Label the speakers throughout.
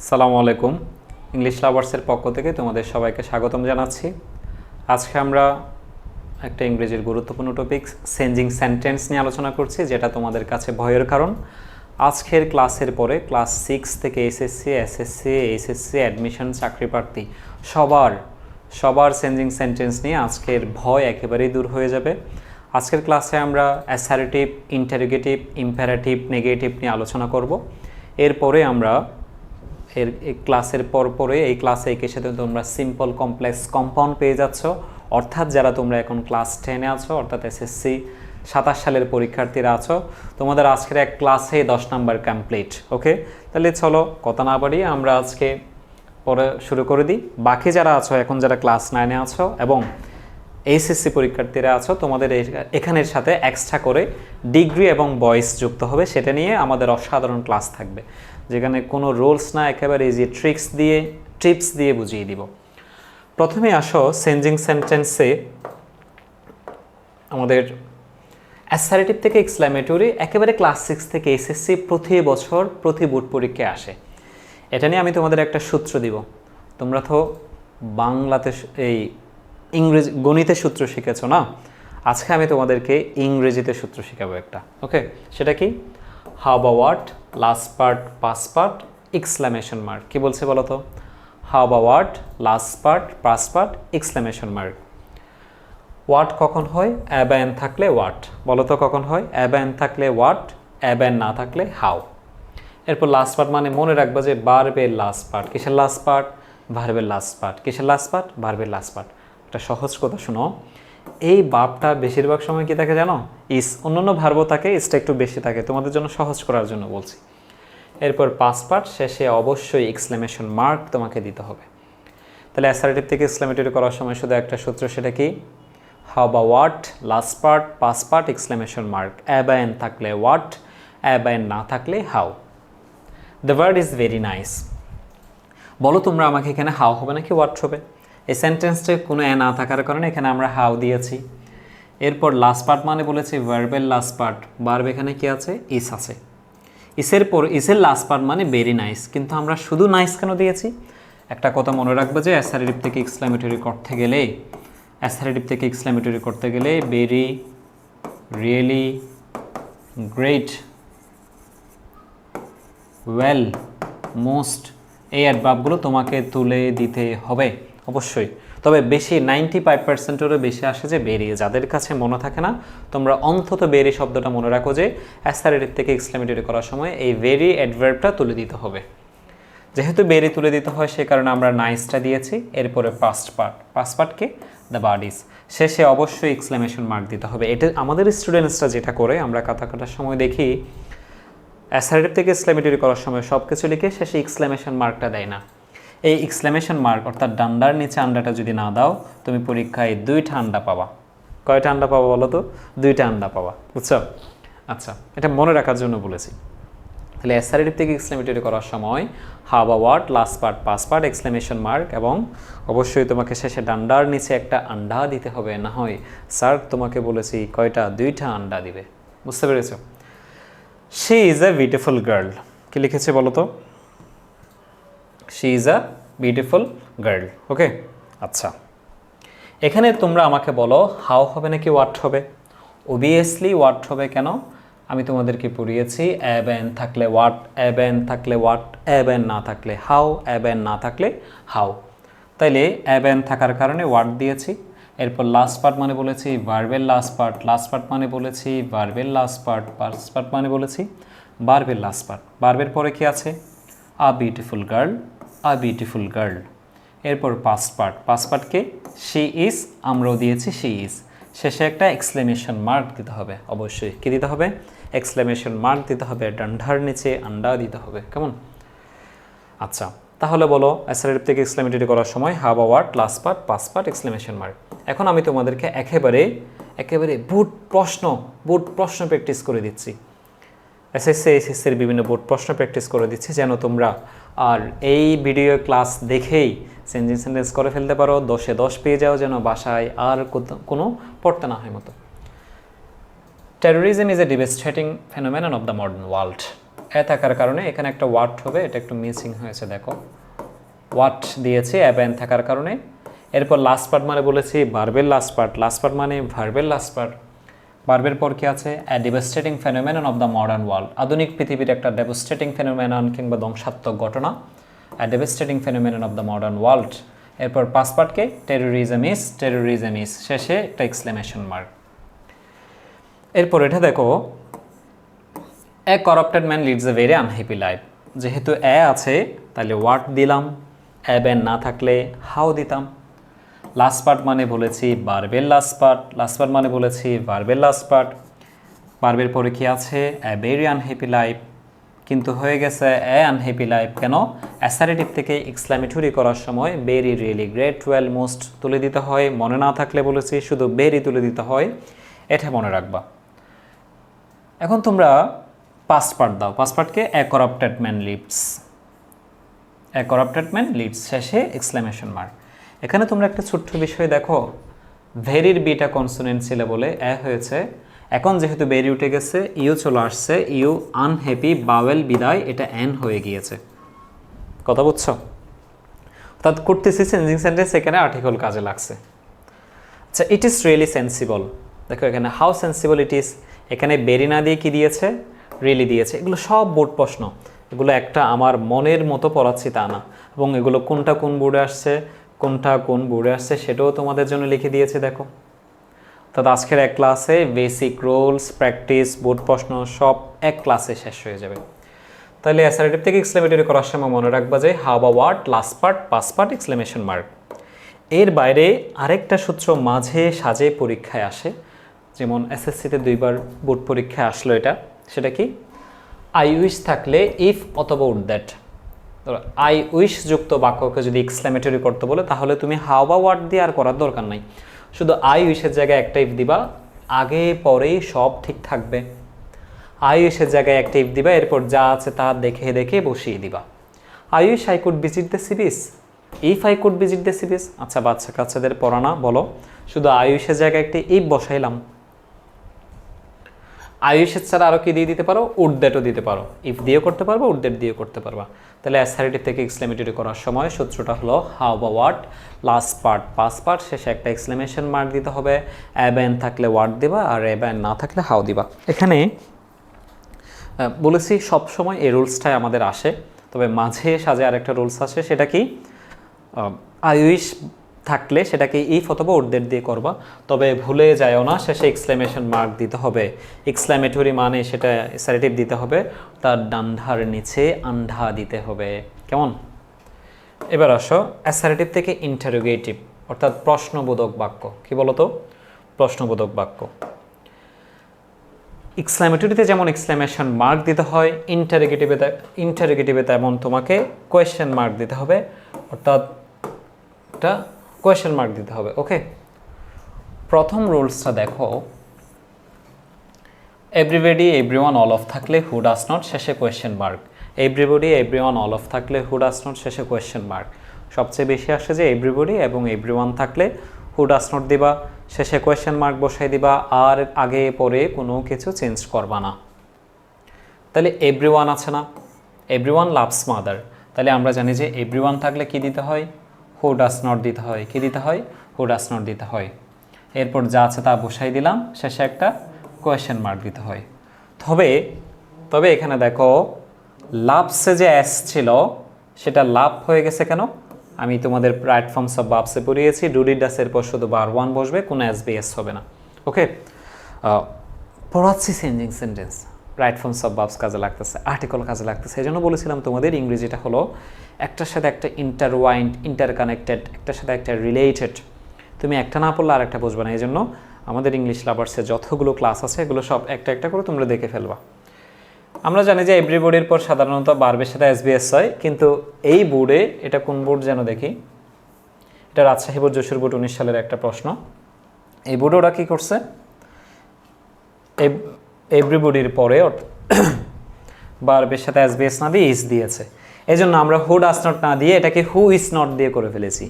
Speaker 1: সালামু আলাইকুম। ইংলিশ লাভার্সের পক্ষ থেকে তোমাদের সবাইকে স্বাগতম জানাচ্ছি। আজকে আমরা একটা ইংরেজির গুরুত্বপূর্ণ টপিক চেঞ্জিং সেন্টেন্স নিয়ে আলোচনা করছি, যেটা তোমাদের কাছে ভয়ের কারণ। আজকের ক্লাসের পরে ক্লাস 6 থেকে এসএসসি, এইচএসসি, অ্যাডমিশন, চাকরি প্রার্থী সবার চেঞ্জিং সেন্টেন্স নিয়ে আজকের ভয় একেবারেই দূর হয়ে যাবে। আজকের ক্লাসে আমরা অ্যাসারেটিভ, ইন্টারোগেটিভ, ইম্পারেটিভ, নেগেটিভ নিয়ে আলোচনা করব। এরপরে আমরা এই ক্লাসের পরে এই ক্লাসে একের সাথে তোমরা সিম্পল, কমপ্লেক্স, কম্পাউন্ড পেয়ে যাচ্ছ। অর্থাৎ যারা তোমরা এখন ক্লাস 10-এ আছো, অর্থাৎ এসএসসি 27 সালের পরীক্ষার্থীরা আছো, তোমাদের আজকের এক ক্লাসে 10 নাম্বার কমপ্লিট। ওকে, তাহলে চলো কথা না বাড়িয়ে আমরা আজকে পরে শুরু করে দিই। বাকি যারা আছো, এখন যারা ক্লাস 9-এ আছো এবং এইচএসসি পরীক্ষার্থীরা আছো, তোমাদের এখানের সাথে এক্সট্রা করে ডিগ্রি এবং বয়েস যুক্ত হবে। সেটা নিয়ে আমাদের অসাধারণ ক্লাস থাকবে, যেখানে কোনো রুলস না, একেবারে ইজি টিপস দিয়ে বুঝিয়ে দিব। প্রথমে আসো চেঞ্জিং সেন্টেন্সে। আমাদের অ্যাসারেটিভ থেকে এক্সক্লেমেটরি একেবারে ক্লাস 6 থেকে এসএসসি প্রতি বছর প্রতি বোর্ড পরীক্ষায় আসে। এটা নিয়ে আমি তোমাদের একটা সূত্র দিব। তোমরা তো বাংলাতে এই ইংরেজি গণিতের সূত্র শিখেছো না, আজকে আমি তোমাদেরকে ইংরেজিতে সূত্র শেখাবো একটা। ওকে, সেটা কি? হাউ বা what, last part, past part, exclamation mark. কি বলছে বলো তো? হাউ বা what, last part, past part, exclamation mark. What কখন হয়? অ্যাবায়ন থাকলে হোয়াট। বলো তো কখন হয়? অ্যাবায়ন থাকলে হোয়াট, অ্যাবায়ন না থাকলে হাউ। এরপর লাস্ট পার্ট মানে মনে রাখবা যে ভার্বের লাস্ট পার্ট। কিসের লাস্ট পার্ট? ভার্বের লাস্ট পার্ট। কিসের লাস্ট পার্ট? ভার্বের লাস্ট পার্ট। একটা সহজ কথা শোনো, এই ভার্বটা বেশিরভাগ সময় কি থাকে জানো? ইস। অন্যান্য ভার্বও থাকে, ইসটা একটু বেশি থাকে, তোমাদের জন্য সহজ করার জন্য বলছি। এরপর পাস্ট পার্ট, শেষে অবশ্যই এক্সক্লেমেশন মার্ক তোমাকে দিতে হবে। তাহলে অ্যাসারেটিভ থেকে এক্সক্লেমেটরি করার সময় শুধু একটা সূত্র, সেটা কি? হাউ বা what, last part, past part, exclamation mark. অ্যাবায়ন থাকলে হোয়াট, অ্যাবায়ন না থাকলে how. The word is very nice. বলো তোমরা আমাকে, এখানে হাউ হবে নাকি হোয়াট হবে? এই সেন্টেন্সটা কোনো এ না থাকার কারণে এখানে আমরা হাউ দিয়েছি। এরপর লাস্ট পার্ট মানে বলেছি ভার্বের লাস্ট পার্ট। ভার্ব এখানে কি আছে? ইস আছে। ইসের লাস্ট পার্ট মানে ভেরি নাইস, কিন্তু আমরা শুধু নাইস কেন দিয়েছি? একটা কথা মনে রাখবে যে অ্যাসারেটিভ থেকে এক্সক্লেমেটরি করতে গেলে very, really, great, well, most, এই অ্যাডভার্বগুলো তোমাকে তুলে দিতে হবে অবশ্যই। তবে বেশি 95%-এরও বেশি আসে যে বেরি। যাদের কাছে মনে থাকে না, তোমরা অন্তত বেরি শব্দটা মনে রাখো যে অ্যাসারেটিভ থেকে এক্সক্লেমেটরি করার সময় এই ভেরি অ্যাডভার্বটা তুলে দিতে হবে। যেহেতু বেরি তুলে দিতে হয়, সে কারণে আমরা নাইসটা দিয়েছি। এরপরে পাস্ট পার্টকে দ্য বার্ড ইজ, শেষে অবশ্যই এক্সক্লেমেশন মার্ক দিতে হবে। এটা আমাদের স্টুডেন্টসরা যেটা করে, আমরা কথা কাটার সময় দেখি অ্যাসারেটিভ থেকে এক্সক্লেমেটরি করার সময় সব কিছু লিখে শেষে এক্সক্লেমেশন মার্কটা দেয় না। এই এক্সক্লেমেশন মার্ক অর্থাৎ ডান্ডার নিচে আন্ডাটা যদি না দাও, তুমি পরীক্ষায় 2টা আন্ডা পাবা। কয়টা আন্ডা পাবা বলো তো? 2টা আন্ডা পাবা, বুঝছো? আচ্ছা, এটা মনে রাখার জন্য বলেছি। তাহলে অ্যাসারেটিভ থেকে এক্সক্লেমেটরি করার সময় হাউ বা what, last part, past part, exclamation mark, এবং অবশ্যই তোমাকে শেষে ডান্ডার নিচে একটা আন্ডা দিতে হবে। না হয় স্যার তোমাকে বলেছি কয়টা? 2টা আন্ডা দিবে। বুঝতে পেরেছো? She is a beautiful girl. কি লিখেছে বলো তো? She is a beautiful girl. Okay, আচ্ছা, এখানে তোমরা আমাকে বলো হাউ হবে নাকি হোয়াট হবে? অবভিয়াসলি হোয়াট হবে। কেন? আমি তোমাদেরকে পড়িয়েছি অ্যাবেন থাকলে হোয়াট, অ্যাবেন থাকলে হোয়াট, অ্যাবেন না থাকলে হাউ, অ্যাবেন না থাকলে হাউ। তাইলে অ্যাবেন থাকার কারণে হোয়াট দিয়েছি। এরপর লাস্ট পার্ট মানে বলেছি ভার্বের লাস্ট পার্ট, লাস্ট পার্ট মানে বলেছি ভার্বের লাস্ট পার্ট, পাস্ট পার্ট মানে বলেছি ভার্বের লাস্ট পার্ট। ভার্বের পরে কি আছে? আ বিউটিফুল গার্ল, আ বিউটিফুল গার্ল। এরপর পাস্ট পার্টকে শি ইজ, আমরাও দিয়েছি শি ইজ। শেষে একটা এক্সক্লেমেশন মার্ক দিতে হবে অবশ্যই। কি দিতে হবে? এক্সক্লেমেশন মার্ক দিতে হবে। ডান্ডার নিচে আন্ডা দিতে হবে। কেমন? আচ্ছা, তাহলে বলো অ্যাসারেটিভ থেকে এক্সক্লেমেটরি করার সময় হাউ বা what, last part, past part, exclamation mark. এখন আমি তোমাদেরকে একেবারে বোর্ড প্রশ্ন প্র্যাকটিস করে দিচ্ছি। এইচএসসির বিভিন্ন বোর্ড প্রশ্ন প্র্যাকটিস করে দিচ্ছি, যেন তোমরা আর এই ভিডিও ক্লাস দেখেই চেঞ্জিং সেন্টেন্স করে ফেলতে পারো, 10-এ 10 পেয়ে যাও, যেন বাসায় আর কোনো পড়তে না হয় মতো। Terrorism is a devastating phenomenon of the modern world. A থাকার কারণে এখানে একটা ওয়াট হবে, এটা একটু মিসিং হয়েছে, দেখো ওয়াট দিয়েছি অ্যাবেন থাকার কারণে। এরপর লাস্ট পার্ট মানে বলেছি ভার্বের লাস্ট পার্ট মানে ভার্বের লাস্ট পার্ট। ভার্বের পর কি আছে? A devastating phenomenon of the modern world, আধুনিক পৃথিবীর একটা ডেভাস্টেটিং ফেনোমেনন কিংবা ধ্বংসাত্মক ঘটনা, a devastating phenomenon of the modern world. এরপর পাস্ট পার্টকে টেরোরিজম ইজ, শেষে একটা এক্সক্লেমেশন মার্ক। এরপর এটা দেখো, a corrupted man leads a very unhappy life. যেহেতু এ আছে তাহলে হোয়াট দিলাম, অ্যাবেন না থাকলে হাউ দিতাম। লাস্ট পার্ট মানে বলেছি ভার্বের লাস্ট পার্ট মানে বলেছি ভার্বের লাস্ট পার্ট। ভার্বের পরে কি আছে? এ ভেরি আনহ্যাপি লাইফ, কিন্তু হয়ে গেছে এ আনহ্যাপি লাইফ কেন? অ্যাসারেটিভ থেকে এক্সক্লামেটরি করার সময় very, really, great, well, most তুলে দিতে হয়। মনে না থাকলে বলেছি শুধু ভেরি তুলে দিতে হয়, এটা মনে রাখবা। এখন তোমরা পাস্ট পার্ট দাও, পাস্ট পার্টকে এ করাপ্টেড ম্যান লিডস, শেষে এক্সক্লেমেশন মার্ক। এখানে তোমরা একটা ছোট্ট বিষয় দেখো, ভেরির বিটা কনসোনেন্ট ছিল বলে এ হয়েছে, এখন যেহেতু ভেরি উঠে গেছে ইউ চলে আসছে, ইউ আনহ্যাপি, বাওয়েল বিদায়, এটা এন হয়ে গিয়েছে। কথা বুঝছো? অর্থাৎ করতেছি চেঞ্জিং সেন্টেন্স, এখানে আর্টিকেল কাজে লাগছে। আচ্ছা, ইট ইজ রিয়েলি সেন্সিবল, দেখো এখানে হাউ সেন্সিবল ইট ইজ, এখানে বেরি না দিয়ে কি দিয়েছে? রিয়েলি দিয়েছে। এগুলো সব বোর্ড প্রশ্ন, এগুলো একটা আমার মনের মতো পড়াচ্ছি তা না, এবং এগুলো কোনটা কোন বোর্ডে আসছে, কোনটা কোন বোর্ডে আসছে সেটাও তোমাদের জন্য লিখে দিয়েছে। দেখো, অর্থাৎ আজকের এক ক্লাসে বেসিক রুলস, প্র্যাকটিস, বোর্ড প্রশ্ন সব এক ক্লাসে শেষ হয়ে যাবে। তাহলে অ্যাসারেটিভ থেকে এক্সক্লেমেটরি করার সময় মনে রাখবা যে হাউ বা what, last part, past part, exclamation mark. এর বাইরে আরেকটা সূত্র মাঝে সাজে পরীক্ষায় আসে, যেমন এসএসসিতে 2বার বোর্ড পরীক্ষায় আসলো এটা, সেটা কি? আই উইশ থাকলে ইফ অথবা উড দ্যাট। আই উইশ যুক্ত বাক্যকে যদি এক্সক্লেমেটরি করতে বলে তাহলে তুমি হাউ বা হোয়াট দিয়ে আর করার দরকার নাই, শুধু আই উইশের জায়গায় একটা ইফ দিবা, আগে পরেই সব ঠিক থাকবে। আই উইশের জায়গায় একটা ইফ দিবা, এরপর যা আছে তা দেখে দেখে বসিয়ে দিবা। I wish I could visit the sea beach, if I could visit the sea beach. আচ্ছা, বাচ্চা কাচ্চাদের পড়ানা, বলো, শুধু আই উইশের জায়গায় একটা ইফ বসাইলাম। আই উইশের ছাড়া আরও কি দিয়ে দিতে পারো? উড দ্যাটও দিতে পারো, ইফ দিয়ে করতে পারবা, উড দ্যাট দিয়ে করতে পারবা। তাহলে অ্যাসারেটিভ থেকে এক্সক্লেমেটরি করার সময় সূত্রটা হলো হাউ বা what, last part, past part, শেষে একটা এক্সক্লেমেশন মার্ক দিতে হবে। অ্যাবেন থাকলে হোয়াট দিবা, আর অ্যাবেন না থাকলে হাউ দিবা। এখানে বলেছি সবসময় এই রুলসটাই আমাদের আসে, তবে মাঝে সাজে আরেকটা রুলস আসে, সেটা কি? আই উইশ থাকলে সেটাকে ইফ অথবা উড দ্যাট দিয়ে করবা, তবে ভুলে যায়ও না শেষে এক্সক্লেমেশন মার্ক দিতে হবে। এক্সক্লেমেটরি মানে সেটা অ্যাসারেটিভ দিতে হবে, তার ডান্ডার নিচে আন্ডা দিতে হবে। কেমন? এবার আসো অ্যাসারেটিভ থেকে ইন্টারোগেটিভ, অর্থাৎ প্রশ্নবোধক বাক্য। কি বলতো? প্রশ্নবোধক বাক্য। এক্সক্লেমেটরিতে যেমন এক্সক্লেমেশন মার্ক দিতে হয়, ইন্টারোগেটিভে তেমন তোমাকে কোয়েশ্চেন মার্ক দিতে হবে, অর্থাৎ একটা কোয়েশ্চেন মার্ক দিতে হবে। ওকে, প্রথম রুলসটা দেখো, এভরিবডি, এভরিওয়ান, অল অফ থাকলে হু ডাজ নট, শেষে question mark. Everybody, everyone, all of থাকলে হু ডাজ নট, শেষে কোয়েশ্চেন মার্ক। সবচেয়ে বেশি আসে যে এভরিবডি এবং এভরিওয়ান থাকলে হু ডাজ নট দিবা, শেষে কোয়েশ্চেন মার্ক বসাই দিবা, আর আগে পরে কোনো কিছু চেঞ্জ করবা না। তাহলে এভরিওয়ান আছে না, এভরিওয়ান লাভস মাদার, তাহলে আমরা জানি যে এভরিওয়ান থাকলে কি দিতে হয়? হু ডাজ নট দিতে হয়। কি দিতে হয়? হু ডাজ নট দিতে হয়। এরপর যা আছে তা বসাই দিলাম, শেষে একটা কোয়েশ্চেন মার্ক দিতে হয়। তবে এখানে দেখো লাভসে যে এস ছিল সেটা লাভ হয়ে গেছে কেন? আমি তোমাদের রাইট ফর্মস অফ ভার্বসে পড়িয়েছি, ডু ডিড ডাসের পর শুধু বার ওয়ান বসবে, কোনো এস বি এস হবে না। ওকে, পড়াচ্ছি changing sentence, right forms of verbs কাজে লাগতেছে, আর্টিকেল কাজে লাগতেছে। এই জন্য বলেছিলাম তোমাদের ইংরেজিটা হলো একটার সাথে একটা ইন্টারওয়াইন্ড, ইন্টারকানেক্টেড, একটার সাথে একটা রিলেটেড। তুমি একটা না পড়লে আর একটা বুঝবে না। এই জন্য আমাদের ইংলিশ লাভার্সে যতগুলো ক্লাস আছে এগুলো সব একটা একটা করে তোমরা দেখে ফেলবা। আমরা জানি যে এভরিবডির পর সাধারণত ভার্বের সাথে এসবিএস হয়, কিন্তু এই বোর্ডে, এটা কোন বোর্ড যেন দেখি, এটা রাজশাহী বোর্ড, যশোর বোর্ড 19 সালের একটা প্রশ্ন। এই বোর্ডে ওরা কী করছে? এভরিবডির পরে ভার্বের সাথে এসবিএস না দিয়ে ইজ দিয়েছে। এই জন্য আমরা হু ডাজ নট না দিয়ে এটাকে হু ইজ নট দিয়ে করে ফেলেছি।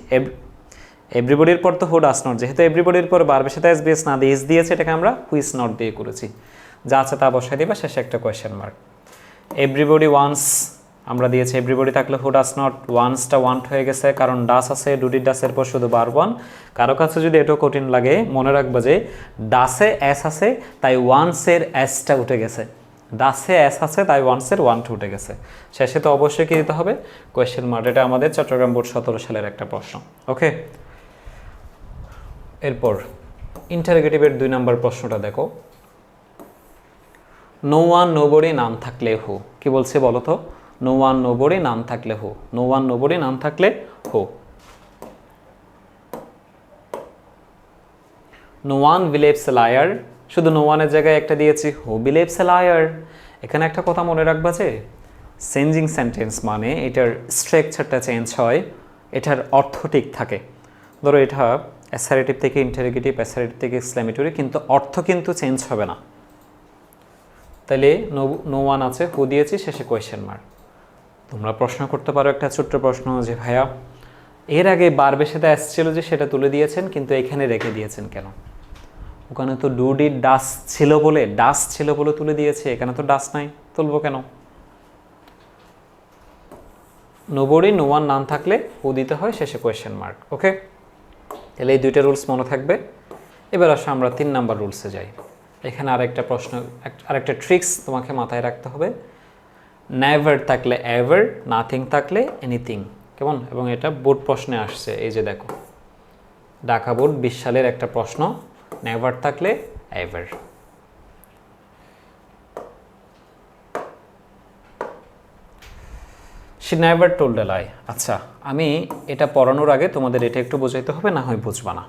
Speaker 1: এভরিবডির পর তো হু ডাজ নট, যেহেতু এভরিবডির পর ভার্বের সাথে এসবিএস না দিয়ে ইজ দিয়েছে, এটাকে আমরা হু ইজ নট দিয়ে করেছি। যা আছে তা বসাই দিবা, শেষে একটা কোয়েশ্চেন মার্ক। এভরিবডি ওয়ান্স আমরা দিয়েছি এভরিবডি থাকলে হু ডাস নট, ওয়ান্সটা ওয়ান্ট হয়ে গেছে কারণ ডাস আছে, ডুডি ডাসের পর শুধু বার ওয়ান। কারো কাছে যদি এটাও কঠিন লাগে মনে রাখবে যে ডাসে এস আছে তাই ওয়ান্সের এসটা উঠে গেছে, ডাসে এস আছে তাই ওয়ান্সের ওয়ানটা উঠে গেছে। শেষে তো অবশ্যই কি দিতে হবে? Question mark. এটা আমাদের চট্টগ্রাম বোর্ড 17 সালের একটা প্রশ্ন। ওকে, এরপর ইন্টারোগেটিভের 2 নম্বর প্রশ্নটা দেখো। নো ওয়ান নোবডি নাম থাকলে হু, কি বলছে বলো তো? নো ওয়ান নোবডি নাম থাকলে হু, নো ওয়ান নোবডি নাম থাকলে who. No one believes a liar, শুধু নো ওয়ানের জায়গায় একটা দিয়েছি হু বিলিভস এ লায়ার। এখানে একটা কথা মনে রাখবা যে চেঞ্জিং সেন্টেন্স মানে এটার স্ট্রাকচারটা চেঞ্জ হয়, এটার অর্থ ঠিক থাকে। ধরো এটা অ্যাসারেটিভ থেকে ইন্টারোগেটিভ, অ্যাসারেটিভ থেকে এক্সক্লেমেটরি, কিন্তু অর্থ কিন্তু চেঞ্জ হবে না। তাহলে নো ওয়ান আছে, হু দিয়েছি, শেষে কোয়েশ্চেন মার্ক। তোমরা প্রশ্ন করতে পারো একটা ছোট্ট প্রশ্ন যে ভাইয়া এর আগে বারবের সাথে আসছিল যে সেটা তুলে দিয়েছেন কিন্তু এখানে রেখে দিয়েছেন কেন? ওখানে তো ডু ডিড ডাস ছিল বলে, ডাস ছিল বলে তুলে দিয়েছে, এখানে তো ডাস নাই, তুলবো কেন? নোবডি নো ওয়ান নাম থাকলে হু দিতে হয়, শেষে কোয়েশ্চেন মার্ক। ওকে, তাহলে এই 2টা রুলস মনে থাকবে। এবার আসো আমরা 3 নাম্বার রুলসে যাই। এখানে আরেকটা প্রশ্ন, আরেকটা ট্রিক্স তোমাকে মাথায় রাখতে হবে। নেভার থাকলে এভার, নাথিং থাকলে এনিথিং, কেমন? এবং এটা বোর্ড প্রশ্নে আসছে, এই যে দেখো ঢাকা বোর্ড 20 সালের একটা প্রশ্ন, নেভার থাকলে ever. She never told a lie. আচ্ছা, আমি এটা পড়ানোর আগে তোমাদের এটা একটু বোঝাইতে হবে, না হয় বুঝবা না।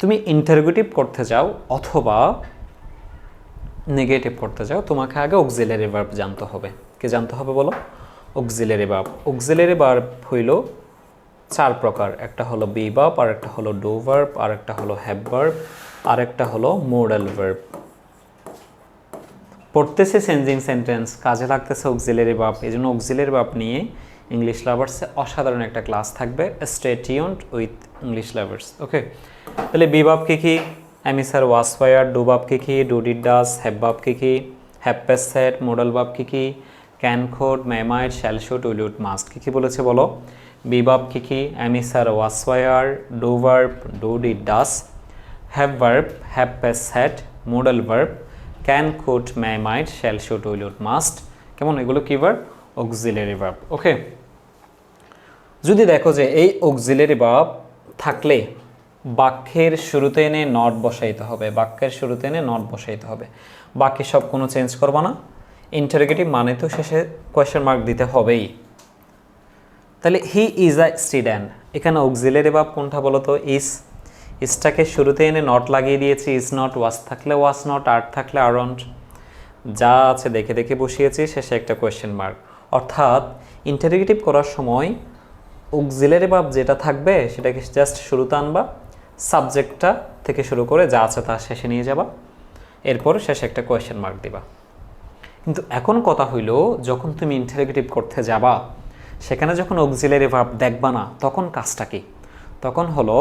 Speaker 1: তুমি ইন্টারোগেটিভ করতে যাও অথবা নেগেটিভ করতে যাও, তোমাকে আগে অক্সিলারি ভার্ব জানতে হবে। কি জানতে হবে বলো? Auxiliary verb. অক্সিলারি ভার্ব হইল 4 প্রকার। একটা হলো বি ভার্ব, আর একটা হলো ডু ভার্ব, আর একটা হলো হ্যাভ ভার্ব, আর একটা হলো মোডাল ভার্ব। পড়তেছে চেঞ্জিং সেন্টেন্স, কাজে লাগতেছে অক্সিলারি ভার্ব, এই জন্য অক্সিলারি ভার্ব নিয়ে ইংলিশ লাভার্সে অসাধারণ একটা ক্লাস থাকবে। Stay tuned with English lovers. Okay, তাহলে বি ভার্ব কি কি? Am is are was were. Do verb কি কি? Do did does. Have verb কি কি? Have past shed. Modal verb কি কি? Can could, may might, shall should, will would, must. কি কি বলেছে বলো? বি ভার্ব কি কি? Am is are was were. Do verb do did does. Have verb have past shed. Modal verb can could, may might, shall should, will would, must. কেমন? এগুলো কি verb? Auxiliary verb. ওকে, যদি দেখো যে এই auxiliary verb থাকলে বাক্যের শুরুতে এনে নট বসাইতে হবে, বাক্যের শুরুতে এনে নট বসাইতে হবে, বাকি সব কোনো চেঞ্জ করবা না। ইন্টারোগেটিভ মানে তো শেষে কোয়েশ্চেন মার্ক দিতে হবেই। তাহলে হি ইজ আ স্টুডেন্ট, এখানে অক্সিলারি ভার্ব কোনটা বলো তো? ইজ। ইজটাকে শুরুতে এনে নট লাগিয়ে দিয়েছি, ইজ নট। ওয়াজ থাকলে ওয়াজ নট, আর থাকলে আরন্ট, যা আছে দেখে দেখে বসিয়েছি, শেষে একটা কোয়েশ্চেন মার্ক। অর্থাৎ ইন্টারোগেটিভ করার সময় অক্সিলারি ভার্ব যেটা থাকবে সেটাকে জাস্ট শুরুতে আনবা, সাবজেক্টটা থেকে শুরু করে যা আছে তা শেষে নিয়ে যাবা, এরপর শেষে একটা কোয়েশ্চেন মার্ক দিবা। কিন্তু এখন কথা হইল যখন তুমি ইন্টারোগেটিভ করতে যাবা সেখানে যখন অক্সিলারি ভার্ব দেখবা না তখন কাজটা কি? তখন হলো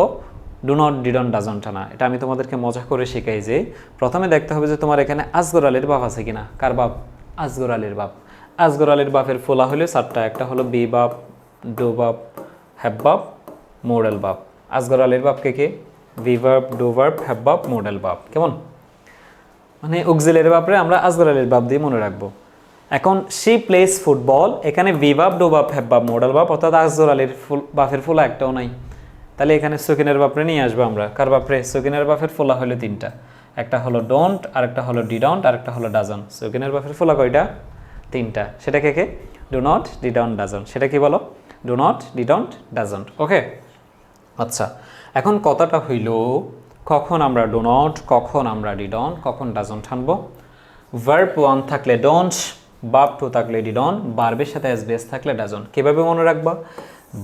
Speaker 1: ডু নট, ডিডন্ট, ডাজন্ট না। এটা আমি তোমাদেরকে মজা করে শেখাই যে প্রথমে দেখতে হবে যে তোমার এখানে আজগর আলীর ভাব আছে কিনা। কার ভাব? আজগর আলীর ভাব। আজগর আলীর ভাবের ফোলা হলো 4টা, একটা হলো বি ভাব, ডু ভাব, হ্যাভ ভাব, মোডাল ভাব। আজগর আলীর ভাব কে কে? Be verb, do verb, have verb, modal verb. কেমন? মানে অক্সিলারি ভার্বরে আমরা আজগর আলীর ভাব দিয়ে মনে রাখবো। এখন শি প্লেস ফুটবল, এখানে B verb, do verb, have verb, modal ভাব, অর্থাৎ আজগর আলীর ভাবের ফোলা একটাও নাই। তাহলে এখানে সকিনের বাপরে নিয়ে আসবো আমরা। কার বাপরে? সকিনের বাপের ফোলা হলো 3টা, একটা হলো ডোন্ট, আরেকটা হলো ডিডন্ট, আরেকটা হলো ডাজন্ট। সকিনের বাপের ফোলা কয়টা? 3টা। সেটা কে কে? Do not, didn't, doesn't. সেটা কি বলো? Do not, didn't, doesn't. Okay, আচ্ছা, এখন কথাটা হইল কখন আমরা ডু নট, কখন আমরা ডিডন্ট, কখন ডাজন্ট আনবো। ভার্ব 1 থাকলে ডোন্ট, ভার্ব 2 থাকলে ডিডন্ট, ভার্বের সাথে এস বেস থাকলে ডাজন্ট। কিভাবে মনে রাখবা?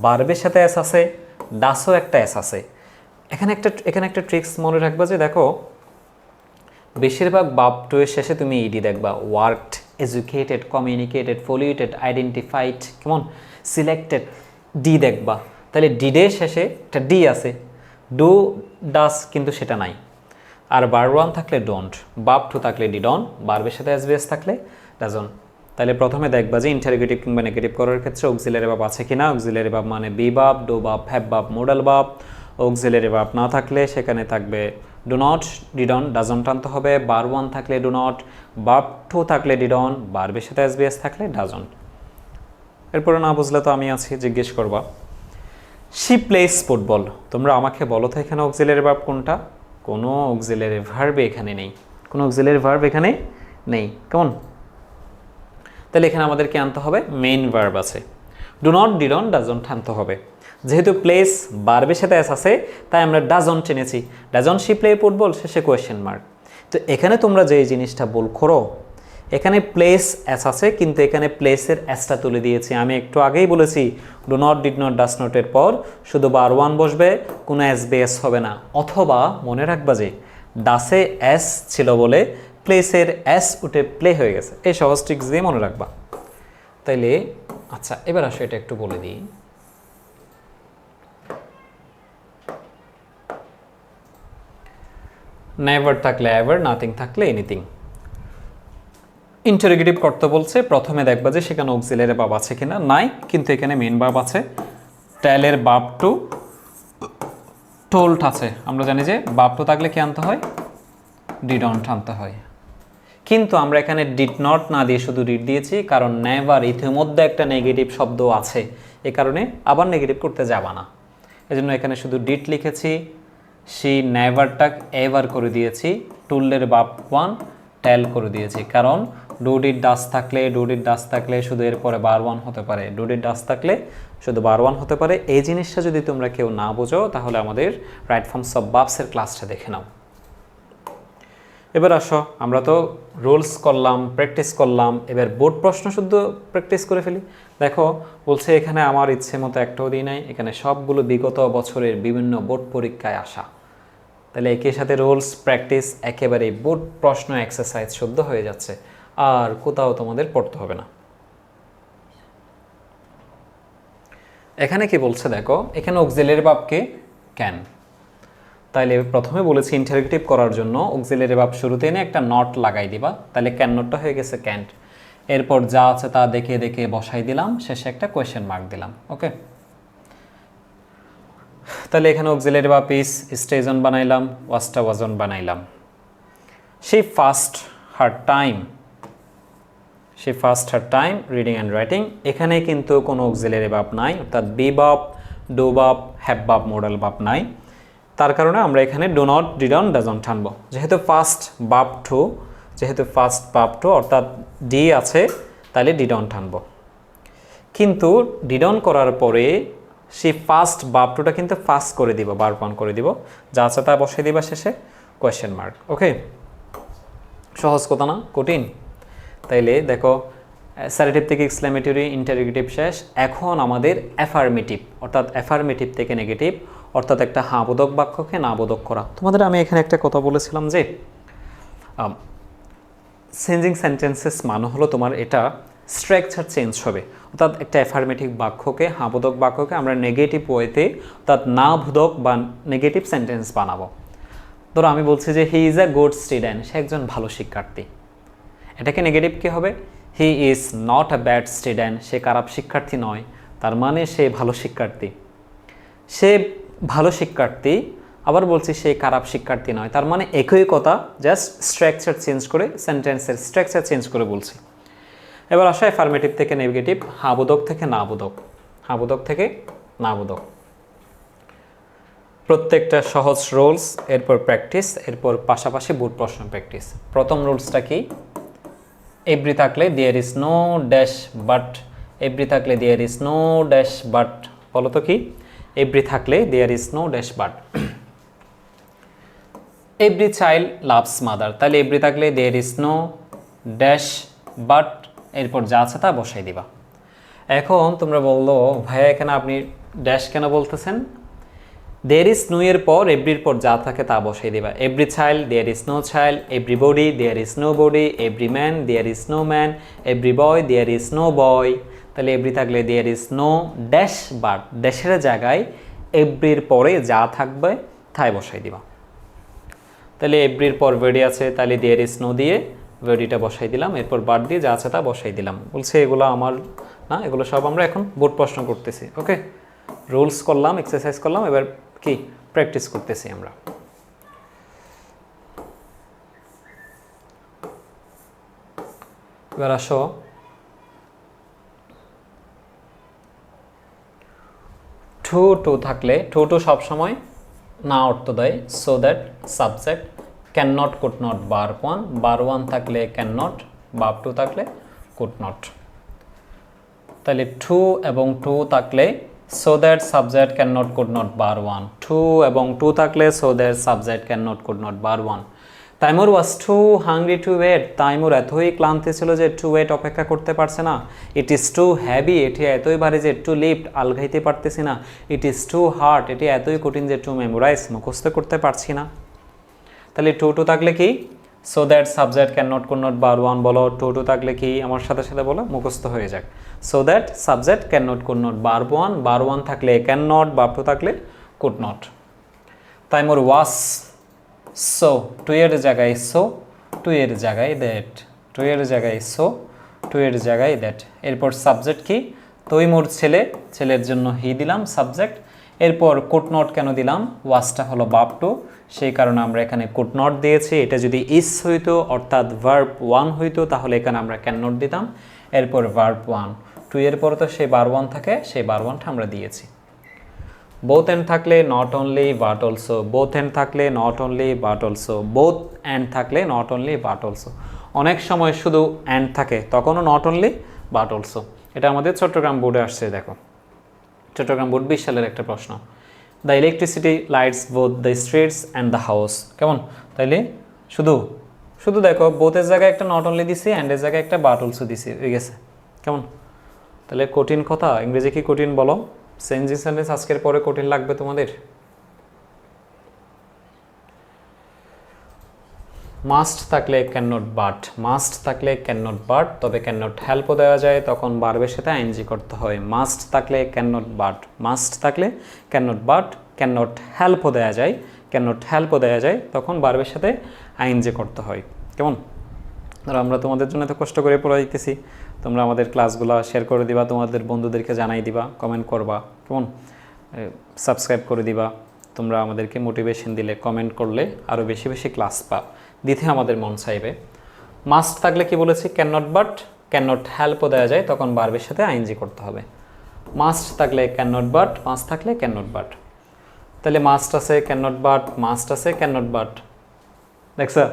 Speaker 1: ভার্বের সাথে এস আছে, ডাসও একটা এস আছে। এখানে একটা ট্রিক্স মনে রাখবা যে দেখো বেশিরভাগ ভার্ব 2 এর শেষে তুমি ইডি দেখবা। ওয়ার্কড, এডুকেটেড, কমিউনিকেটেড, ফলিউটেড, আইডেন্টিফাইড, কেমন? সিলেক্টেড, ডি দেখবা। তাহলে ডিডের শেষে একটা ডি আছে, ডু ডাস কিন্তু সেটা নাই। আর ভার্ব 1 থাকলে ডোন্ট, ভার্ব 2 থাকলে ডিডন্ট, ভার্বের সাথে এস বেস থাকলে ডাজন্ট। তাহলে প্রথমে দেখবা যে ইন্টারোগেটিভ কিংবা নেগেটিভ করার ক্ষেত্রে অক্সিলারি ভার্ব আছে কিনা। অক্সিলারি ভার্ব মানে B verb, do verb, have verb, modal verb. Auxiliary verb না থাকলে সেখানে থাকবে ডু নট, ডিডন্ট, ডাজন্ট আনতে হবে। বার 1 থাকলে ডু নট, ভার্ব 2 থাকলে ডিডন্ট, ভার্বের সাথে এসবিএস থাকলে ডাজন্ট। এরপরে না বুঝলে তো আমি আছি, জিজ্ঞেস করবা। She plays football. তোমরা আমাকে বলো তো এখানে অক্সিলারি ভার্ব কোনটা? কোনো অক্সিলারি ভার্ব এখানে নেই, কোনো অক্সিলারি ভার্ব এখানে নেই। কেমন? তাহলে এখানে আমাদেরকে আনতে হবে মেইন ভার্ব আছে। ডু নট, ডিডন্ট, ডাজন্ট আনতে হবে। যেহেতু প্লেস ভার্বের সাথে এস আছে তাই আমরা ডাজন্ট এনেছি। ডাজন্ট শি প্লে ফুটবল, শেষে কোয়েশ্চেন মার্ক। তো এখানে তোমরা যে জিনিসটা ভুল করো, এখানে প্লেস এস আছে কিন্তু এখানে প্লেসের এসটা তুলে দিয়েছি। আমি একটু আগেই বলেছি do not, did not, does নটের পর শুধু বার 1 বসবে, কোনো এস বেস হবে না। অথবা মনে রাখবা যে ডাসে এস ছিল বলে প্লেসের এস উঠে প্লে হয়ে গেছে। এই সহজ ট্রিক্স দিয়ে মনে রাখবা। তাইলে আচ্ছা, এবার আসো এটা একটু বলে দিই। নেভার থাকলে এভার, নাথিং থাকলে এনিথিং। ইন্টারোগেটিভ করতে বলছে, প্রথমে দেখবা যে সেখানে অক্সিলারি ভার্ব আছে কিনা। নাই, কিন্তু এখানে মেইন ভার্ব আছে। টেলের ভার্ব টু, টোল্ড আছে। আমরা জানি যে ভার্ব টু থাকলে কি আনতে হয়? ডিডন্ট আনতে হয়। কিন্তু আমরা এখানে ডিড নট না দিয়ে শুধু ডিড দিয়েছি, কারণ নেভার ইতিমধ্যে একটা নেগেটিভ শব্দ আছে, এ কারণে আবার নেগেটিভ করতে যাবা না। এজন্য এখানে শুধু ডিড লিখেছি। শি নেভারটা এভার করে দিয়েছি। টুলের ভার্ব 1 টেল করে দিয়েছি, কারণ ডু ডিড ডাস থাকলে শুধু এরপরে বার 1 হতে পারে। ডু ডিড ডাস থাকলে শুধু বার 1 হতে পারে। এই জিনিসটা যদি তোমরা কেউ না বোঝো তাহলে আমাদের রাইট ফর্মস অফ ভার্বসের ক্লাসটা দেখে নাও। এবার আসো, আমরা তো রুলস করলাম, প্র্যাকটিস করলাম, এবার বোর্ড প্রশ্ন শুদ্ধ প্র্যাকটিস করে ফেলি। দেখো বলছে এখানে আমার ইচ্ছে মতো একটাও দিই নাই, এখানে সবগুলো বিগত বছরের বিভিন্ন বোর্ড পরীক্ষায় আসা। তাহলে একই সাথে রুলস প্র্যাকটিস একেবারে বোর্ড প্রশ্ন এক্সারসাইজ শুদ্ধ হয়ে যাচ্ছে, আর কোথাও তোমাদের পড়তে হবে না। এখানে কি বলছে দেখো, এখানে অক্সিলারি ভার্বকে ক্যান। তাইলে প্রথমে বলেছি ইন্টারোগেটিভ করার জন্য অক্সিলারি ভার্ব শুরুতে এনে একটা নট লাগাই দিবা, তাহলে ক্যান নটটা হয়ে গেছে ক্যান্ট। এরপর যা আছে তা দেখে দেখে বসাই দিলাম, শেষে একটা কোয়েশ্চেন মার্ক দিলাম। ওকে, তাহলে এখানে auxiliary verb is stage on বানাইলাম, ওয়াজটা ওয়াজ অন বানাইলাম। She fast her time reading and writing. এখানে কিন্তু কোনো অক্সিলারি ভার্ব নাই, অর্থাৎ B verb, do verb, have verb, modal verb নাই। তার কারণে আমরা এখানে ডু নট, ডিডন্ট, ডাজন্ট আনবো। যেহেতু ফার্স্ট ভার্ব টু অর্থাৎ ডি আছে, তাহলে ডিডন্ট আনবো। কিন্তু ডিডন্ট করার পরে সেই ফার্স্ট ভার্ব টুটা কিন্তু ফার্স্ট করে দিব, ভার্ব 1 করে দিব, যা আছে তা বসিয়ে দিবা, শেষে কোয়েশ্চেন মার্ক। ওকে, সহজ কথা না, কঠিন? তাইলে দেখো অ্যাসার্টিভ থেকে এক্সক্লেমেটরি, ইন্টারোগেটিভ শেষ। এখন আমাদের অ্যাফার্মেটিভ, অর্থাৎ অ্যাফার্মেটিভ থেকে নেগেটিভ, অর্থাৎ একটা হ্যাঁ বোধক বাক্যকে না বোধক করা। তোমাদের আমি এখানে একটা কথা বলেছিলাম যে চেঞ্জিং সেন্টেন্সেস মানে হলো তোমার এটা স্ট্রাকচার চেঞ্জ হবে, অর্থাৎ একটা অ্যাফার্মেটিভ বাক্যকে, হ্যাঁ বোধক বাক্যকে আমরা নেগেটিভ ওয়েতে, অর্থাৎ না বোধক বা নেগেটিভ সেন্টেন্স বানাবো। ধরো আমি বলছি যে he is a good student, সে একজন ভালো শিক্ষার্থী। এটাকে নেগেটিভ কী হবে? He is not a bad student, সে খারাপ শিক্ষার্থী নয়, তার মানে সে ভালো শিক্ষার্থী। সে ভালো শিক্ষার্থী, আবার বলছি সে খারাপ শিক্ষার্থী নয়, তার মানে একই কথা, জাস্ট স্ট্রাকচার চেঞ্জ করে, সেন্টেন্সের স্ট্রাকচার চেঞ্জ করে বলছি। এবার আসা অ্যাফার্মেটিভ থেকে নেগেটিভ, হ্যাঁ বোধক থেকে না বোধক, হ্যাঁ বোধক থেকে না বোধক। প্রত্যেকটা সহজ রুলস, এরপর প্র্যাকটিস, এরপর পাশাপাশি বোর্ড প্রশ্ন প্র্যাকটিস। প্রথম রুলসটা কি? এভরি থাকলে there is no dash but, every থাকলে there is no dash but, বলো তো কি? এভরি থাকলে there is no dash but. Every child loves mother, তাহলে এভরি থাকলে there is no dash but, এরপর যা আছে তা বসাই দিবা। এখন তোমরা বললো ভাইয়া এখানে আপনি ড্যাশ কেন বলতেছেন? দেয়ার ইজ নো এর পর এভরির পর যা থাকে তা বসাই দিবা। Every child there is no child, every body there is no body, every man there is no man, every boy there is no boy. তাহলে এভরি থাকলে there is no dash but, ড্যাশের জায়গায় এভরির পরে যা থাকবে তাই বসাই দিবা। তাহলে এভরির পর বডি আছে, তাহলে দেয়ার ইজ নো দিয়ে ভার্ডিটা বসাই দিলাম, এরপর বাদ দিয়ে যা আছে তা বসাই দিলাম। বলছে এগুলো আমার না, এগুলো সব আমরা এখন বোর্ড প্রশ্ন করতেছি। ওকে, রুলস করলাম, এক্সারসাইজ করলাম, এবার কি প্র্যাকটিস করতেছি আমরা। এবার আসো টু থাকলে টু সবসময় না অর্থ দেয়, so that subject, can not could not বার ওয়ান থাকলে ক্যান নট, বাপ টু থাকলে কুড নট। তাহলে টু এবং টু থাকলে so that subject can not could not বার ওয়ান, টু এবং টু থাকলে so that subject can not could not বার one. Taimur was too hungry to wait, Taimur এতই ক্লান্তি ছিল যে টু ওয়েট অপেক্ষা করতে পারছে না। ইট ইজ টু হ্যাভি, এটি এতই ভারী যে টু লিফট আলগাইতে পারতেছি না। ইট ইজ টু হার্ড, এটি এতই কঠিন যে টু মেমোরাইজ মুখস্থ করতে পারছি না। তাহলে টু থাকলে কি, so that subject can not could not বার ওয়ান, বলো টু থাকলে কি, আমার সাথে সাথে বলো, মুখস্থ হয়ে যাক। So that subject can not could not বার ওয়ান থাকলে ক্যান নট, বাপ টু থাকলে could not. Taimur was, so too এর জায়গায় সো, টু এর জায়গায় দ্যাট, টু এর জায়গায় সো, টু এর জায়গায় দ্যাট। এরপর সাবজেক্ট কি, তৈমুর ছেলে, ছেলের জন্য হি দিলাম সাবজেক্ট। এরপর কুড নট কেন দিলাম, ওয়াসটা হলো বাপ টু, সেই কারণে আমরা এখানে কুড নট দিয়েছি। এটা যদি ইস হইতো অর্থাৎ ভার্ব ওয়ান হইতো তাহলে এখানে আমরা ক্যান নট দিতাম। এরপর ভার্ব ওয়ান, টু এর পর তো সেই বার ওয়ান থাকে, সেই বার ওয়ানটা আমরা দিয়েছি। বোথ অ্যান্ড থাকলে not only but also, both and থাকলে not only but also, both and থাকলে নট অনলি বাট অলসো। অনেক সময় শুধু অ্যান্ড থাকে, তখনও নট অনলি বাট অলসো। এটা আমাদের চট্টগ্রাম বোর্ডে আসছে, দেখো চট্টগ্রাম বোর্ড 20 সালের একটা প্রশ্ন। The electricity lights both the streets and the house, কেমন? তাইলে শুধু শুধু দেখো বোথের জায়গায় একটা নট অনলি দিছি, অ্যান্ডের জায়গায় একটা বাট অলসো দিছি, হয়ে গেছে। কেমন? তাহলে কঠিন কথা, ইংরেজি কি কঠিন বলো? চেঞ্জিং সেন্টেন্স আজকের পরে কঠিন লাগবে তোমাদের। মাস্ট থাকলে ক্যান নট বাট, মাস্ট থাকলে ক্যান নট বাট, তবে ক্যান নট হেল্পও দেওয়া যায়, তখন বারবের সাথে আইএনজি করতে হয়। মাস্ট থাকলে ক্যান নট বাট, মাস্ট থাকলে can not but, can not হেল্পও দেওয়া যায়, ক্যান নট হেল্পও দেওয়া যায়, তখন বারবের সাথে আইএনজি করতে হয়। কেমন? আর আমরা তোমাদের জন্য তো কষ্ট করে পড়াইতেছি, তোমরা আমাদের ক্লাসগুলো শেয়ার করে দিবা, তোমাদের বন্ধুদেরকে জানাই দিবা, কমেন্ট করবা, কেমন? সাবস্ক্রাইব করে দিবা। তোমরা আমাদেরকে মোটিভেশন দিলে, কমেন্ট করলে আরও বেশি বেশি ক্লাস দিতে আমাদের মন চাইবে। মাস্ট থাকলে কি বলেছি, can not but, can not হেল্পও দেওয়া যায়, তখন বারবের সাথে আইএনজি করতে হবে। মাস্ট থাকলে ক্যান নট বাট, মাস্ট থাকলে ক্যান নট বাট। তাহলে মাস্ট আছে ক্যান নট বাট, মাস্ট আছে ক্যান নট বাট, দেখছো?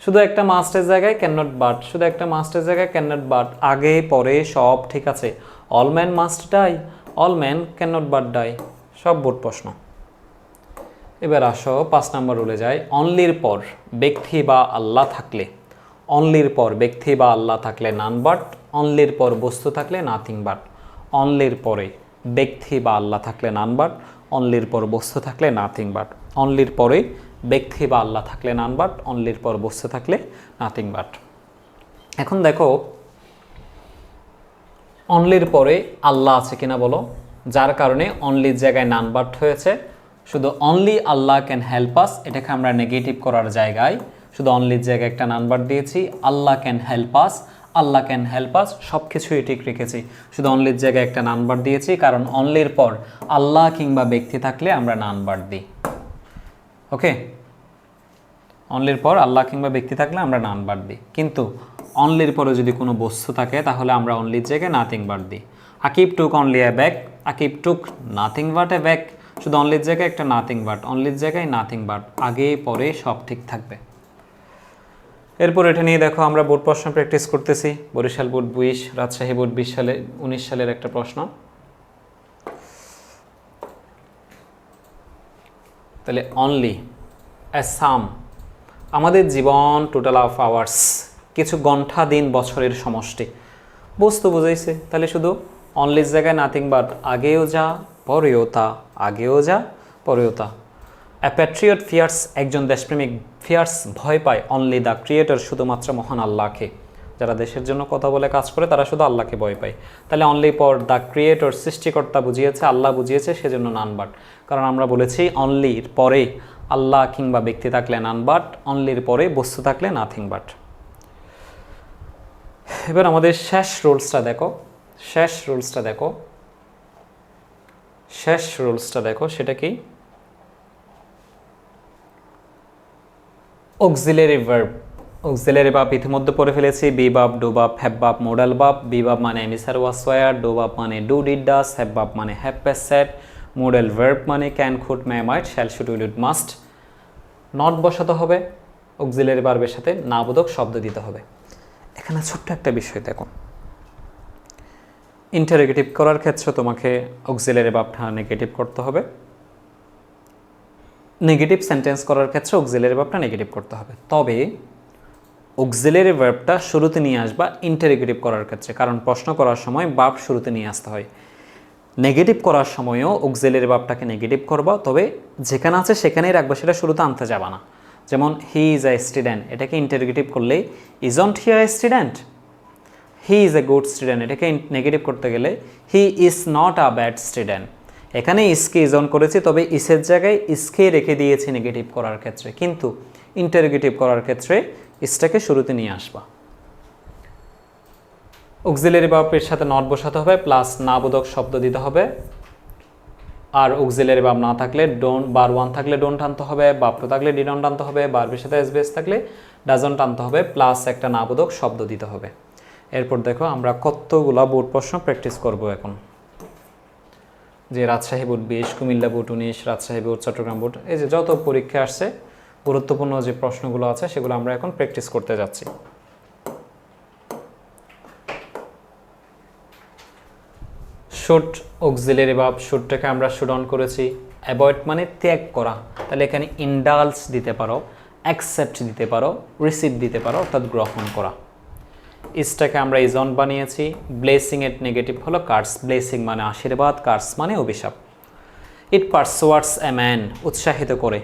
Speaker 1: শুধু একটা মাস্টের জায়গায় ক্যান নট বাট, শুধু একটা মাস্টের জায়গায় ক্যান নট বাট, আগে পরে সব ঠিক আছে। All man must die, all man can not but die, সব বোর্ড প্রশ্ন। এবার আসো 5 নম্বর রুলে যাই। অনলির পর ব্যক্তি বা আল্লাহ থাকলে, অনলির পর ব্যক্তি বা আল্লাহ থাকলে নান বাট, অনলির পর বস্তু থাকলে নাথিং বাট। অনলির পরে ব্যক্তি বা আল্লাহ থাকলে নান বাট, অনলির পর বস্তু থাকলে নাথিং বাট। অনলির পরে ব্যক্তি বা আল্লাহ থাকলে নান বাট, অনলির পর বস্তু থাকলে নাথিং বাট। এখন দেখো অনলির পরে আল্লাহ আছে কিনা বলো, যার কারণে অনলির জায়গায় নান বাট হয়েছে। শুধু অনলি আল্লাহ ক্যান হেল্প আস, এটাকে আমরা নেগেটিভ করার জায়গায় শুধু অনলির জায়গায় একটা নান বাট দিয়েছি। Allah can help us, Allah can help us, সব কিছুই ঠিক রেখেছি, শুধু অনলির জায়গায় একটা নান বাট দিয়েছি, কারণ অনলির পর আল্লাহ কিংবা ব্যক্তি থাকলে আমরা নান বাট দিই। ওকে, অনলির পর আল্লাহ কিংবা ব্যক্তি থাকলে আমরা নান বাট দিই, কিন্তু অনলির পরে যদি কোনো বস্তু থাকে তাহলে আমরা অনলির জায়গায় নাথিং বাট দিই। Akib took only a bag, Akib took nothing but a bag, শুধু অনলির জায়গায় একটা নাথিং বাট, অনলির জায়গায় নাথিং বাট, আগে পরে সব ঠিক থাকবে। এরপর এটা নিয়ে দেখো আমরা বোর্ড প্রশ্ন প্র্যাকটিস করতেছি। বরিশাল বোর্ড 20, রাজশাহী বোর্ড 19 সালের একটা প্রশ্ন। তাহলে অনলি এ সাম, আমাদের জীবন টোটাল অফ আওয়ার্স, কিছু ঘন্টা দিন বছরের সমষ্টি, বস্তু বুঝাইছে। তাহলে শুধু অনলির জায়গায় নাথিং বাট, আগেও যা পরেও তা, আগেও যা পরেও তা। এ প্যাট্রিয়ট ফিয়ার্স, একজন দেশপ্রেমিক ফিয়ার্স ভয় পায়, অনলি দ্য ক্রিয়েটর, শুধুমাত্র মহান আল্লাহকে। যারা দেশের জন্য কথা বলে কাজ করে তারা শুধু আল্লাহকে ভয় পায়। তাহলে অনলি পর দ্য ক্রিয়েটর, সৃষ্টিকর্তা বুঝিয়েছে, আল্লাহ বুঝিয়েছে, সেজন্য নান বাট। কারণ আমরা বলেছি অনলির পরে আল্লাহ কিংবা ব্যক্তি থাকলে নান বাট, অনলির পরে বস্তু থাকলে নাথিং বাট। এবার আমাদের শেষ রুলসটা দেখো, সেটা কি? Auxiliary verb. অক্সিলারি ভার্ব ইতিমধ্যে পড়ে ফেলেছি, be verb, do verb, have verb, modal verb. Be verb মানে am is are was were, do verb মানে do did does, have verb মানে have has had, modal verb মানে can could may might shall should will would must. Not বসাতে হবে, auxiliary ভার্বের সাথে নাবোধক শব্দ দিতে হবে। এখানে ছোট্ট একটা বিষয় দেখো, ইন্টারোগেটিভ করার ক্ষেত্রে তোমাকে অক্সিলারি ভার্বটা নেগেটিভ করতে হবে, নেগেটিভ সেন্টেন্স করার ক্ষেত্রে অক্সিলারি ভার্বটা নেগেটিভ করতে হবে। তবে অক্সিলারি ভার্বটা শুরুতে নিয়ে আসবা ইন্টারোগেটিভ করার ক্ষেত্রে, কারণ প্রশ্ন করার সময় ভার্ব শুরুতে নিয়ে আসতে হয়। নেগেটিভ করার সময়ও অক্সিলারি ভার্বটাকে নেগেটিভ করবা, তবে যেখানে আছে সেখানেই রাখবা, সেটা শুরুতে আনতে যাবা না। যেমন হি ইজ এ স্টুডেন্ট, এটাকে ইন্টারোগেটিভ করলে isn't he a student. He is a good student, এটাকে নেগেটিভ করতে গেলে হি is not a bad student. এখানে ইসকে ইজন করেছি, তবে ইসের জায়গায় ইসকে রেখে দিয়েছি নেগেটিভ করার ক্ষেত্রে, কিন্তু ইন্টারোগেটিভ করার ক্ষেত্রে ইসটাকে শুরুতে নিয়ে আসবা। অক্সিলারি ভার্বের সাথে নট বসাতে হবে, প্লাস নাবোধক শব্দ দিতে হবে। আর অক্সিলারি ভার্ব না থাকলে ডোন্ট, বার ওয়ান থাকলে ডোন্ট আনতে হবে, ভার্ব টু থাকলে ডিডন্ট আনতে হবে, ভার্বের সাথে এসবিএস থাকলে ডাজন্ট আনতে হবে, প্লাস একটা নাবোধক শব্দ দিতে হবে। এরপর দেখো আমরা কতগুলা বোর্ড প্রশ্ন প্র্যাকটিস করব এখন। যে Rajshahi board 20, Comilla board 19, Rajshahi board, Chittagong board, এই যে যত পরীক্ষা আসছে গুরুত্বপূর্ণ যে প্রশ্নগুলো আছে সেগুলো আমরা এখন প্র্যাকটিস করতে যাচ্ছি। শুড অক্সিলারি ভার্ব, শুডটাকে আমরা শুড অন করেছি। অ্যাভয়েড মানে ত্যাগ করা, তাহলে এখানে ইন্ডালস দিতে পারো, অ্যাকসেপ্ট দিতে পারো, রিসিভ দিতে পারো, অর্থাৎ গ্রহণ করা। ইসটাকে আমরা ইজ অন বানিয়েছি। ব্লেসিং এর নেগেটিভ হলো কার্স, ব্লেসিং মানে আশীর্বাদ, কার্স মানে অভিশাপ। ইট পারসুয়ার্ডস এ ম্যান, উৎসাহিত করে,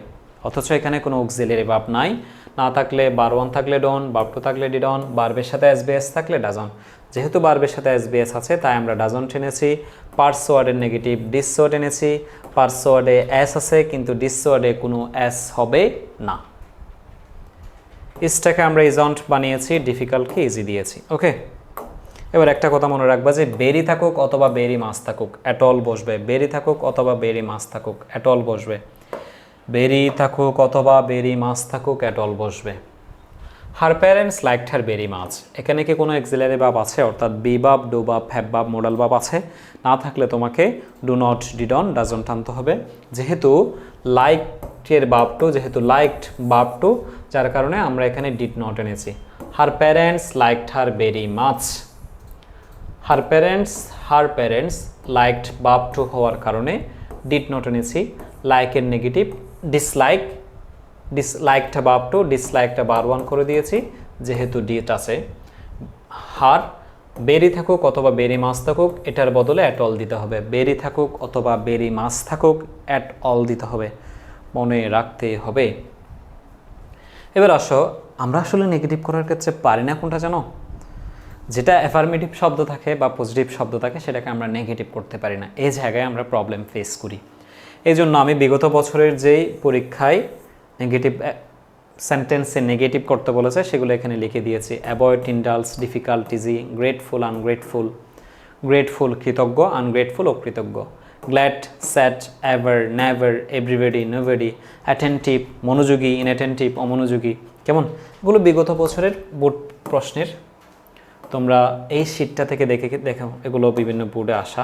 Speaker 1: অথচ এখানে কোনো অক্সিলারি ভার্ব নাই। না থাকলে বার ওয়ান থাকলে ডন, ভার্ব টু থাকলে ডিডন, ভার্বের সাথে এসবিএস থাকলে ডাজন। যেহেতু ভার্বের সাথে এসবিএস আছে তাই আমরা ডাজন টেনেছি। পারসুয়ার্ডের নেগেটিভ ডিসওয়ার্ড এনেছি। পারসুয়ার্ডে এস আছে কিন্তু ডিসওয়ার্ডে কোনো এস হবে না। ইসটাকে আমরা ইজন্ট বানিয়েছি, ডিফিকাল্টকে ইজি দিয়েছি। ওকে, এবার একটা কথা মনে রাখবা যে বেরি থাকুক অথবা বেরি মাছ থাকুক অ্যাটল বসবে, বেরি থাকুক অথবা বেরি মাছ থাকুক অ্যাটল বসবে, বেরি থাকুক অথবা বেরি মাছ থাকুক অ্যাটল বসবে। হার প্যারেন্টস লাইকড হার বেরি মাছ, এখানে কি কোনো অক্সিলারি ভার্ব আছে, অর্থাৎ B verb, do verb, have verb, modal verb আছে? না থাকলে তোমাকে ডু নট, ডিডন, ডাজন্ট আনতে হবে। যেহেতু লাইকের ভার্ব টু, যেহেতু লাইকড ভার্ব টু, যার কারণে আমরা এখানে ডিড নট এনেছি। Her parents liked her very much, her parents liked verb two হওয়ার কারণে ডিড নট এনেছি। লাইকের নেগেটিভ ডিসলাইক, ডিসলাইকটা ভার্ব টু, ডিসলাইকটা বার ওয়ান করে দিয়েছি যেহেতু ডিট আছে। হার বেরি থাকুক অথবা বেরি মাছ থাকুক এটার বদলে অ্যাট অল দিতে হবে, বেরি থাকুক অথবা বেরি মাছ থাকুক অ্যাট অল দিতে হবে, মনে রাখতে হবে। এবার আসো, আমরা আসলে নেগেটিভ করার ক্ষেত্রে পারি না কোনটা জানো? যেটা অ্যাফার্মেটিভ শব্দ থাকে বা পজিটিভ শব্দ থাকে সেটাকে আমরা নেগেটিভ করতে পারি না, এই জায়গায় আমরা প্রবলেম ফেস করি। এই জন্য আমি বিগত বছরের যেই পরীক্ষায় নেগেটিভ সেন্টেন্সে নেগেটিভ করতে বলেছে সেগুলো এখানে লিখে দিয়েছি। Avoid, ইন্ডালস, difficult, easy, grateful, ungrateful, grateful কৃতজ্ঞ, আনগ্রেটফুল অকৃতজ্ঞ, glad, sad, ever, never, everybody, nobody, attentive, মনোযোগী, ইনঅ্যাটেন্টিভ, অমনোযোগী। কেমন? এগুলো বিগত বছরের বোর্ড প্রশ্নের, তোমরা এই শীটটা থেকে দেখো, এগুলো বিভিন্ন বোর্ডে আসা,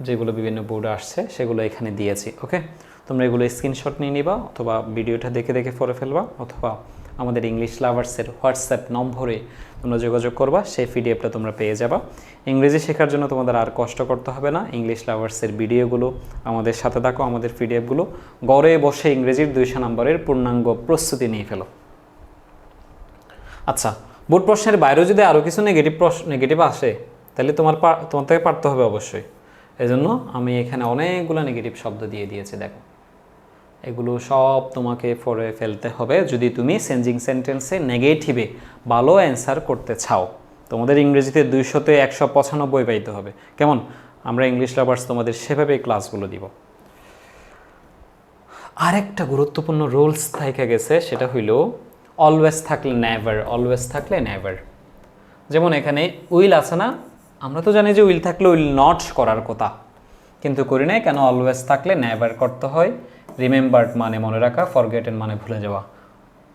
Speaker 1: যেগুলো বিভিন্ন বোর্ডে আসছে সেগুলো এখানে দিয়েছি। ওকে, তোমরা এগুলো স্ক্রিনশট নিয়ে নিবা অথবা ভিডিওটা দেখে দেখে পড়ে ফেলবা, অথবা আমাদের ইংলিশ লাভার্সের হোয়াটসঅ্যাপ নম্বরে তোমরা যোগাযোগ করবা, সেই পিডিএফটা তোমরা পেয়ে যাবা। ইংরেজি শেখার জন্য তোমাদের আর কষ্ট করতে হবে না, ইংলিশ লাভার্সের ভিডিওগুলো আমাদের সাথে থাকো, আমাদের পিডিএফগুলো ঘরে বসে ইংরেজির 200 নম্বরের পূর্ণাঙ্গ প্রস্তুতি নিয়ে ফেলো। আচ্ছা, বোর্ড প্রশ্নের বাইরেও যদি আরও কিছু নেগেটিভ আসে তাহলে তোমার থেকে পারতে হবে অবশ্যই। এজন্য আমি এখানে অনেকগুলো নেগেটিভ শব্দ দিয়ে দিয়েছি, দেখো এগুলো সব তোমাকে পড়ে ফেলতে হবে যদি তুমি চেঞ্জিং সেন্টেন্সে নেগেটিভে ভালো অ্যান্সার করতে চাও। তোমাদের ইংরেজিতে 200-তে 195 পাইতে হবে। কেমন? আমরা ইংলিশ লাভার্স তোমাদের সেভাবে ক্লাসগুলো দিব। আরেকটা গুরুত্বপূর্ণ রুলস থেকে গেছে, সেটা হইল অলওয়েজ থাকলে নেভার, অলওয়েজ থাকলে নেভার। যেমন এখানে উইল আছে না, আমরা তো জানি যে উইল থাকলে উইল নট করার কথা, কিন্তু করি নাই কেন? অলওয়েজ থাকলে নেভার করতে হয়। রিমেম্বার্ড মানে মনে রাখা, ফরগেটেন মানে ভুলে যাওয়া।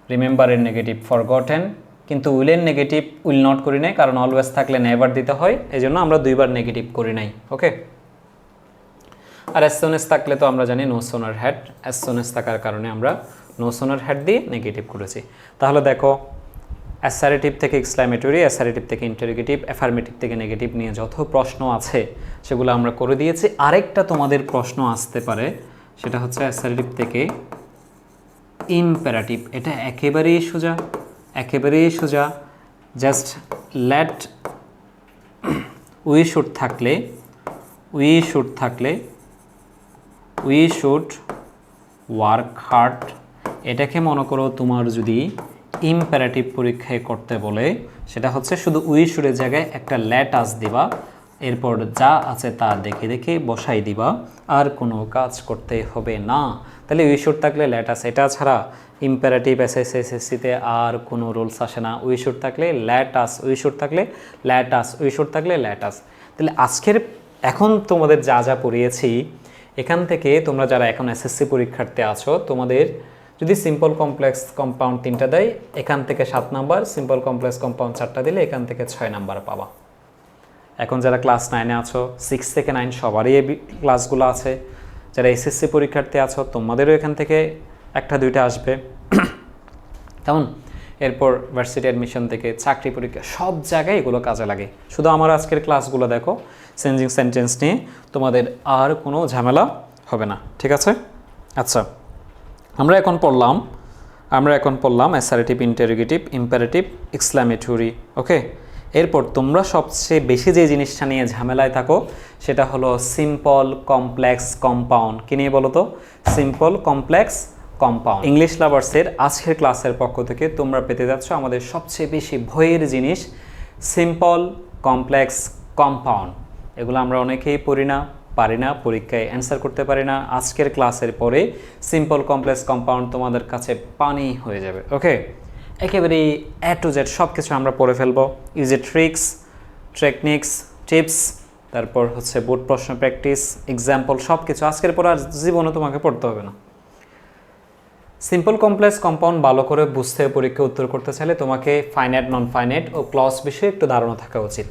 Speaker 1: রিমেম্বারের নেগেটিভ ফরগটেন, কিন্তু উইলের নেগেটিভ উইল নট করি নাই, কারণ অলওয়েজ থাকলে নেভার দিতে হয়, এই জন্য আমরা দুইবার নেগেটিভ করি নাই। ওকে, আর অ্যাজ সুন এজ থাকলে তো আমরা জানি no sooner had, as soon as থাকার কারণে আমরা নো সোনার হ্যাড দিয়ে নেগেটিভ করেছি। তাহলে দেখো অ্যাসারেটিভ থেকে এক্সক্লামেটরি, অ্যাসারেটিভ থেকে ইন্টারোগেটিভ, অ্যাফার্মেটিভ থেকে নেগেটিভ নিয়ে যত প্রশ্ন আছে সেগুলো আমরা করে দিয়েছি। আরেকটা তোমাদের প্রশ্ন আসতে পারে, সেটা হচ্ছে অ্যাসারেটিভ থেকে ইম্পারেটিভ। এটা একেবারেই সোজা, একেবারেই সোজা। জাস্ট লেট উই শুড থাকলে, উই শুড থাকলে উই শুড ওয়ার্ক হার্ড, এটাকে মনে করো তোমার যদি ইম্পারেটিভ পরীক্ষায় করতে বলে, সেটা হচ্ছে শুধু উই শুডের জায়গায় একটা লেট আস দিবা, এরপর যা আছে তা দেখে দেখে বসাই দিবা, আর কোনো কাজ করতে হবে না। তাহলে উই শুড থাকলে লেট আস, এটা ছাড়া ইম্পারেটিভ এসএসসিতে আর কোনো রুলস আসে না। উই শুড থাকলে লেট আস, উই শুড থাকলে লেট আস, উই শুড থাকলে লেট আস। তাহলে আজকের এখন তোমাদের যা যা পড়িয়েছি, এখান থেকে তোমরা যারা এখন এসএসসি পরীক্ষার্থী আছো, তোমাদের যদি সিম্পল কমপ্লেক্স কম্পাউন্ড 3টা দেয়, এখান থেকে 7 নাম্বার, সিম্পল কমপ্লেক্স কম্পাউন্ড 4টা দিলে এখান থেকে 6 নাম্বার পাবা। এখন যারা ক্লাস 9-এ আছো, 6 থেকে 9 সবারই এই ক্লাসগুলো আছে। যারা এসএসসি পরীক্ষার্থী আছো, তোমাদেরও এখান থেকে 1-2টা আসবে। তেমন এরপর ভার্সিটি অ্যাডমিশন থেকে চাকরি পরীক্ষা, সব জায়গায় এগুলো কাজে লাগে। শুধু আমার আজকের ক্লাসগুলো দেখো, চেঞ্জিং সেন্টেন্স নিয়ে তোমাদের আর কোনো ঝামেলা হবে না, ঠিক আছে? আচ্ছা, আমরা এখন পড়লাম অ্যাসারেটিভ, ইন্টারোগেটিভ, ইম্পারেটিভ, এক্সক্লামেটরি। ওকে, এরপর তোমরা সবচেয়ে বেশি যে জিনিসটা নিয়ে ঝামেলায় থাকো সেটা হলো সিম্পল কমপ্লেক্স কম্পাউন্ড। কি নিয়ে বলো তো? Simple complex compound. ইংলিশ লাভার্সের আজকের ক্লাসের পক্ষ থেকে তোমরা পেতে যাচ্ছ আমাদের সবচেয়ে বেশি ভয়ের জিনিস, সিম্পল কমপ্লেক্স কম্পাউন্ড। এগুলো আমরা অনেকেই পারি না, পরীক্ষায় অ্যান্সার করতে পারি না। আজকের ক্লাসের পরে সিম্পল কমপ্লেক্স কম্পাউন্ড তোমাদের কাছে পানি হয়ে যাবে। ওকে, একেবারে এ টু জেড সব কিছু আমরা পড়ে ফেলবো। ইউজে ট্রিক্স, টেকনিক্স, টিপস, তারপর হচ্ছে বোর্ড প্রশ্ন প্র্যাকটিস, এক্সাম্পল, সব কিছু আজকের পর আর জীবনে তোমাকে পড়তে হবে না। সিম্পল কমপ্লেক্স কম্পাউন্ড ভালো করে বুঝতে, পরীক্ষা উত্তর করতে চাইলে তোমাকে ফাইনাইট, নন ফাইনাইট ও ক্লজ বিষয়ে একটু ধারণা থাকা উচিত।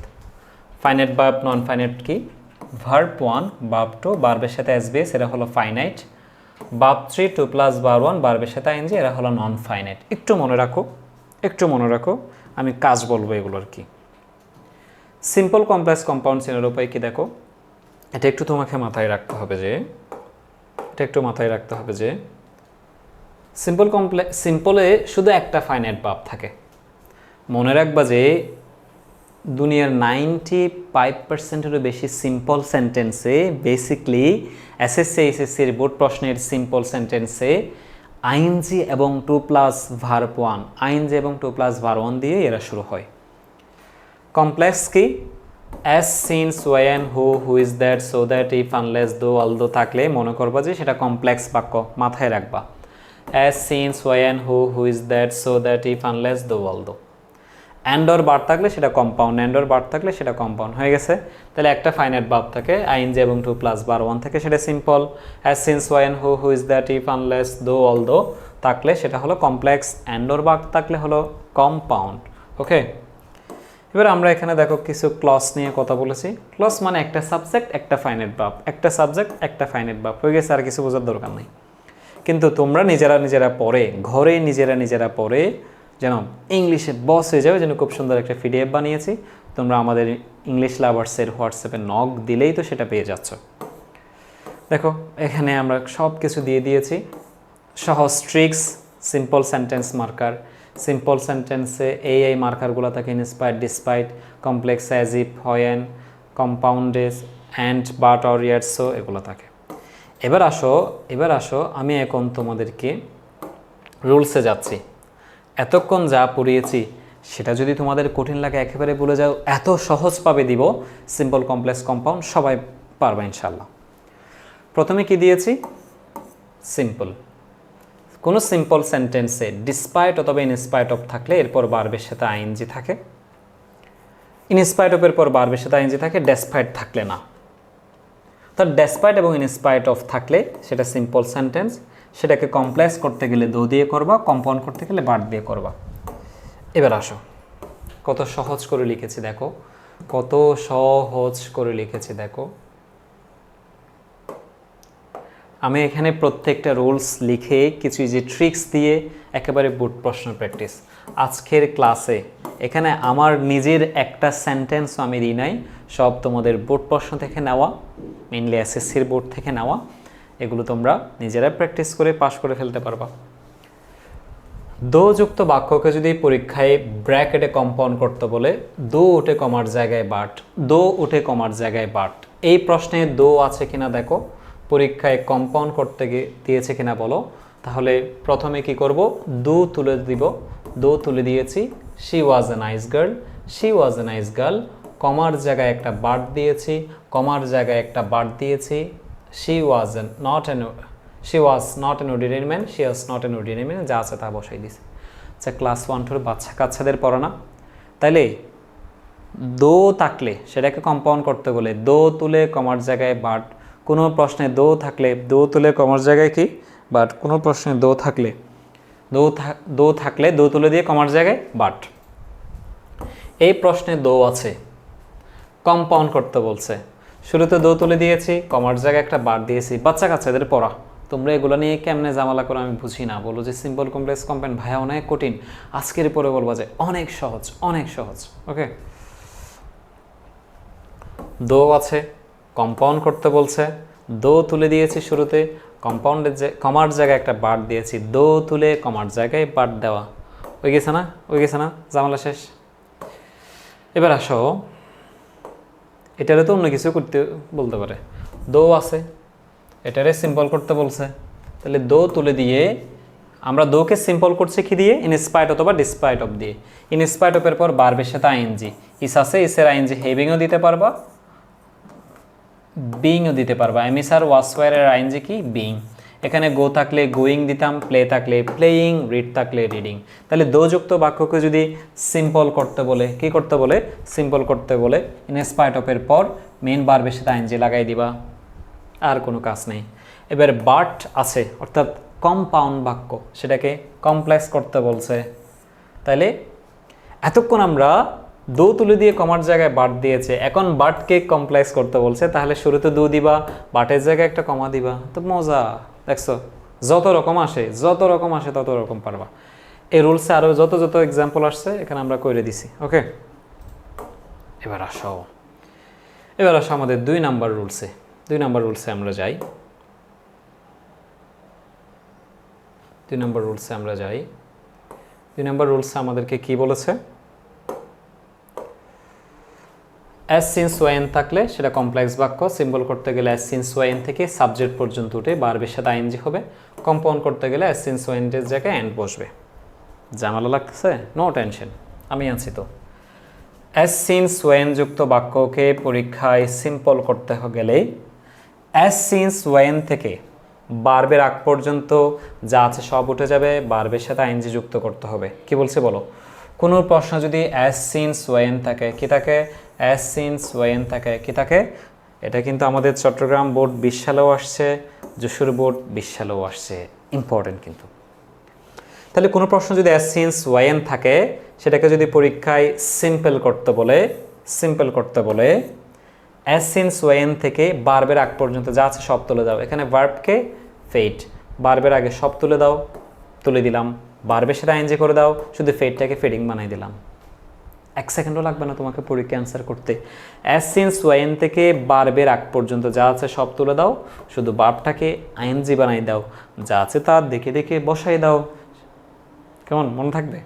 Speaker 1: ফাইনাইট ভার্ব, নন ফাইনাইট কি? ভার্ব 1, ভার্ব 2 ভার্বের সাথে এসবিএস, এরা হলো ফাইনাইট। ভার্ব 3 2 + ভার্ব 1 ভার্বের সাথে আইএনজি, এরা হলো নন ফাইনাইট। একটু মনে রাখো, আমি কাজ বলবো এগুলোর কি। সিম্পল কমপ্লেক্স কম্পাউন্ড চেনার উপায় কি দেখো, এটা একটু তোমাকে মাথায় রাখতে হবে যে সিম্পলে শুধু একটা ফাইনাইট ভার্ব থাকে। মনে রাখবা যে দুনিয়ার 95%-এরও বেশি সিম্পল সেন্টেন্সে, বেসিকলি এসএসসির বোর্ড প্রশ্নের সিম্পল সেন্টেন্সে আইএনজি এবং 2 + ভার্ব 1, আইএনজি এবং 2 + ভার্ব 1 দিয়ে এরা শুরু হয়। কমপ্লেক্স কি? As, since, when, who is that, so that, if, unless, though, although থাকলে মনে করবা যে সেটা কমপ্লেক্স বাক্য, মাথায় রাখবা। As, since, when, who is that, so that, if, unless, though, although. And or verb থাকলে সেটা কম্পাউন্ড, অ্যান্ড অর ভার্ব থাকলে সেটা কম্পাউন্ড হয়ে গেছে। তাহলে একটা ফাইনাইট ভার্ব থাকে, আইএনজি এবং 2 + ভার্ব 1 থাকে, সেটা simple. As, since, when, who is that, if, unless, though, although থাকলে সেটা হলো কমপ্লেক্স, অ্যান্ড অর ভার্ব থাকলে হলো কম্পাউন্ড। ওকে, এবার আমরা এখানে দেখো কিছু ক্লজ নিয়ে কথা বলেছি। ক্লজ মানে একটা সাবজেক্ট, একটা ফাইনাইট ভার্ব, একটা সাবজেক্ট, একটা ফাইনাইট ভার্ব, হয়ে গেছে, আর কিছু বোঝার দরকার নেই। কিন্তু তোমরা নিজেরা পড়ে, ঘরে নিজেরা পড়ে যেন ইংলিশে বস হয়ে যাবে, যেন খুব সুন্দর একটা পিডিএফ বানিয়েছি। তোমরা আমাদের ইংলিশ লাভার্সের হোয়াটসঅ্যাপে নক দিলেই তো সেটা পেয়ে যাচ্ছ। দেখো এখানে আমরা সব কিছু দিয়ে দিয়েছি, সহজ tricks, simple sentence marker. Simple সেন্টেন্সে এই মার্কারগুলো থাকে, inspired, despite, complex, as if, when, compounds, and, but, or, yet, so এগুলো থাকে। এবার আসো আমি এখন তোমাদেরকে রুলসে যাচ্ছি। এতক্ষণ যা পড়িয়েছি সেটা যদি তোমাদের কঠিন লাগে একেবারে বলে যাও, এত সহজভাবে দিব সিম্পল কমপ্লেক্স কম্পাউন্ড, সবাই পারবে ইনশাল্লাহ। প্রথমে কি দিয়েছি? সিম্পল। কোনো সিম্পল সেন্টেন্সে ডিসপাইট অথবা ইনস্পাইট অফ থাকলে এরপর ভার্বের সাথে আইএনজি থাকে, ইনস্পাইট অফ এর পর ভার্বের সাথে আইএনজি থাকে, ডেসপাইট থাকলে না। তার ডেসপাইট এবং ইনস্পাইট অফ থাকলে সেটা সিম্পল সেন্টেন্স, সেটাকে কমপ্লেক্স করতে গেলে দো দিয়ে করবা, কম্পাউন্ড করতে গেলে ভার্ব দিয়ে করবা। এবার আসো, কত সহজ করে লিখেছি দেখো, কত সহজ করে লিখেছি দেখো। আমি এখানে প্রত্যেকটা রুলস লিখে কিছু যে ট্রিক্স দিয়ে একেবারে বোর্ড প্রশ্ন প্র্যাকটিস। আজকের ক্লাসে এখানে আমার নিজের একটা সেন্টেন্সও আমি দিই নাই, সব তোমাদের বোর্ড প্রশ্ন থেকে নেওয়া, মেইনলি এসএসসির বোর্ড থেকে নেওয়া। এগুলো তোমরা নিজেরা প্র্যাকটিস করে পাশ করে ফেলতে পারবা। দো যুক্ত বাক্যকে যদি পরীক্ষায় ব্র্যাকেটে কম্পাউন্ড করতে বলে, দো উঠে কমার জায়গায় বাট, দো উঠে কমার জায়গায় বাট, এই প্রশ্নে দো আছে কিনা দেখো, পরীক্ষায় কম্পাউন্ড করতে দিয়েছে কিনা বলো। তাহলে প্রথমে কি করব, দো তুলে দিব, দো তুলে দিয়েছি, she was a nice girl, she was a nice girl, কমার জায়গায় একটা বাট দিয়েছি, কমার জায়গায় একটা বাট দিয়েছি, she was not an ordinary man, she was not an ordinary man, যা আছে তা বসাই দিয়েছি। আচ্ছা, ক্লাস 1-2 বাচ্চা কাচ্চাদের পড়ানা, তাইলে দো থাকলে সেটাকে কম্পাউন্ড করতে বলে দো তুলে কমার জায়গায় বাট, কোনো প্রশ্নে দো থাকলে দো তুলে কমার জায়গায় কি বাট, কোনো প্রশ্নে দো থাকলে দো তুলে দিয়ে কমার জায়গায় বাট। এই প্রশ্নে দো আছে, কম্পাউন্ড করতে বলছে, শুরুতে দো তুলে দিয়েছি, কমার জায়গায় একটা বাট দিয়েছি। বাচ্চা কাচ্চাদের পড়া, তোমরা এগুলো নিয়ে কেমনে জামালা করো আমি বুঝি না। বলো যে সিম্পল কমপ্লেক্স কম্পাউন্ড ভাইয়া অনেক কঠিন, আজকের পরে বলবো যে অনেক সহজ, অনেক সহজ। ওকে, দো আছে, কম্পাউন্ড করতে বলছে, দো তুলে দিয়েছি শুরুতে, কম্পাউন্ডের কমার জায়গায় একটা বাট দিয়েছি, দো তুলে কমার জায়গায় বাট দেওয়া। হয়ে গেছে না, হয়ে গেছে না, জামালা শেষ। এবার আসো, এটারে তো অন্য কিছু করতে বলতে পারে, দো আছে, এটারে সিম্পল করতে বলছে, তাহলে দো তুলে দিয়ে আমরা দোকে সিম্পল করছি কি দিয়ে, ইনস্পাইট অথবা ডিসপাইট অফ দিয়ে। ইনস্পাইট অফের পর ভার্বের সাথে আইএনজি, ইস আছে, ইসের আইএনজি হেভিংও দিতে পারবা, বিংও দিতে পারবা। এমিস আর ওয়াসওয়ারের আইএনজি কি, বিং। এখানে গো থাকলে গোয়িং দিতাম, প্লে থাকলে প্লেয়িং, রিড থাকলে রিডিং। তাহলে দোযুক্ত বাক্যকে যদি সিম্পল করতে বলে, কি করতে বলে, সিম্পল করতে বলে, ইনস্পাইট অফের পর মেইন ভার্বের সাথে আইএনজি লাগাই দিবা, আর কোনো কাজ নেই। এবার বাট আছে অর্থাৎ কম্পাউন্ড বাক্য, সেটাকে কমপ্লেক্স করতে বলছে। তাইলে এতক্ষণ আমরা দো তুলে দিয়ে কমার জায়গায় বাট দিয়েছে, এখন বাটকে কমপ্লেক্স করতে বলছে, তাহলে শুরুতে দো দিবা, বাটের জায়গায় একটা কমা দিবা, তো মজা। দেখছো, যত রকম আসে তত রকম পারবা। এই রুলসে আরও যত এক্সাম্পল আসছে এখানে আমরা করে দিছি। ওকে, এবার আসো আমাদের 2 নাম্বার রুলসে। 2 নাম্বার রুলসে আমরা যাই। 2 নাম্বার রুলসে আমাদেরকে কি বলেছে, অ্যাজ সিন্স ওয়েন থাকলে সেটা কমপ্লেক্স বাক্য, সিম্বল করতে গেলে অ্যাজ সিন্স ওয়েন থেকে সাবজেক্ট পর্যন্ত উঠে ভার্বের সাথে আইএনজি হবে, কম্পাউন্ড করতে গেলে অ্যাজ সিন্স ওয়েনের জায়গায় এন্ড বসবে। ঝামেলা লাগতেছে, নো টেনশন, আমি আছি তো। অ্যাজ সিন্স ওয়েন যুক্ত বাক্যকে পরীক্ষায় সিম্পল করতে গেলে অ্যাজ সিন্স ওয়েন থেকে ভার্বের আগ পর্যন্ত যা আছে সব উঠে যাবে, ভার্বের সাথে আইএনজি যুক্ত করতে হবে। কি বলছে বলো, কোনো প্রশ্ন যদি অ্যাজ সিন্স ওয়েন থাকে, কি থাকে, অ্যাজ সিন্স ওয়েন থাকে, কি থাকে, এটা কিন্তু আমাদের চট্টগ্রাম বোর্ড 20 সালেও আসছে, যশোর বোর্ড 20 সালেও আসছে, ইম্পর্টেন্ট কিন্তু। তাহলে কোনো প্রশ্ন যদি অ্যাজ সিন্স ওয়েন থাকে, সেটাকে যদি পরীক্ষায় সিম্পল করতে বলে অ্যাজ সিন্স ওয়েন থেকে ভার্বের আগ পর্যন্ত যা আছে সব তুলে দাও। এখানে ভার্বকে ফেট, ভার্বের আগে সব তুলে দিলাম, ভার্বের সাথে আইএনজি করে দাও, শুধু ফেটটাকে ফিডিং বানাই দিলাম। 1 সেকেন্ডও লাগবে না তোমাকে পরীক্ষা অ্যান্সার করতে। অ্যাজ সিন্স ওয়েন থেকে ভার্বের আগ পর্যন্ত যা আছে সব তুলে দাও, শুধু ভার্বটাকে আইএনজি বানাই দাও, যা আছে তা দেখে দেখে বসাই দাও। কেমন মনে থাকবে?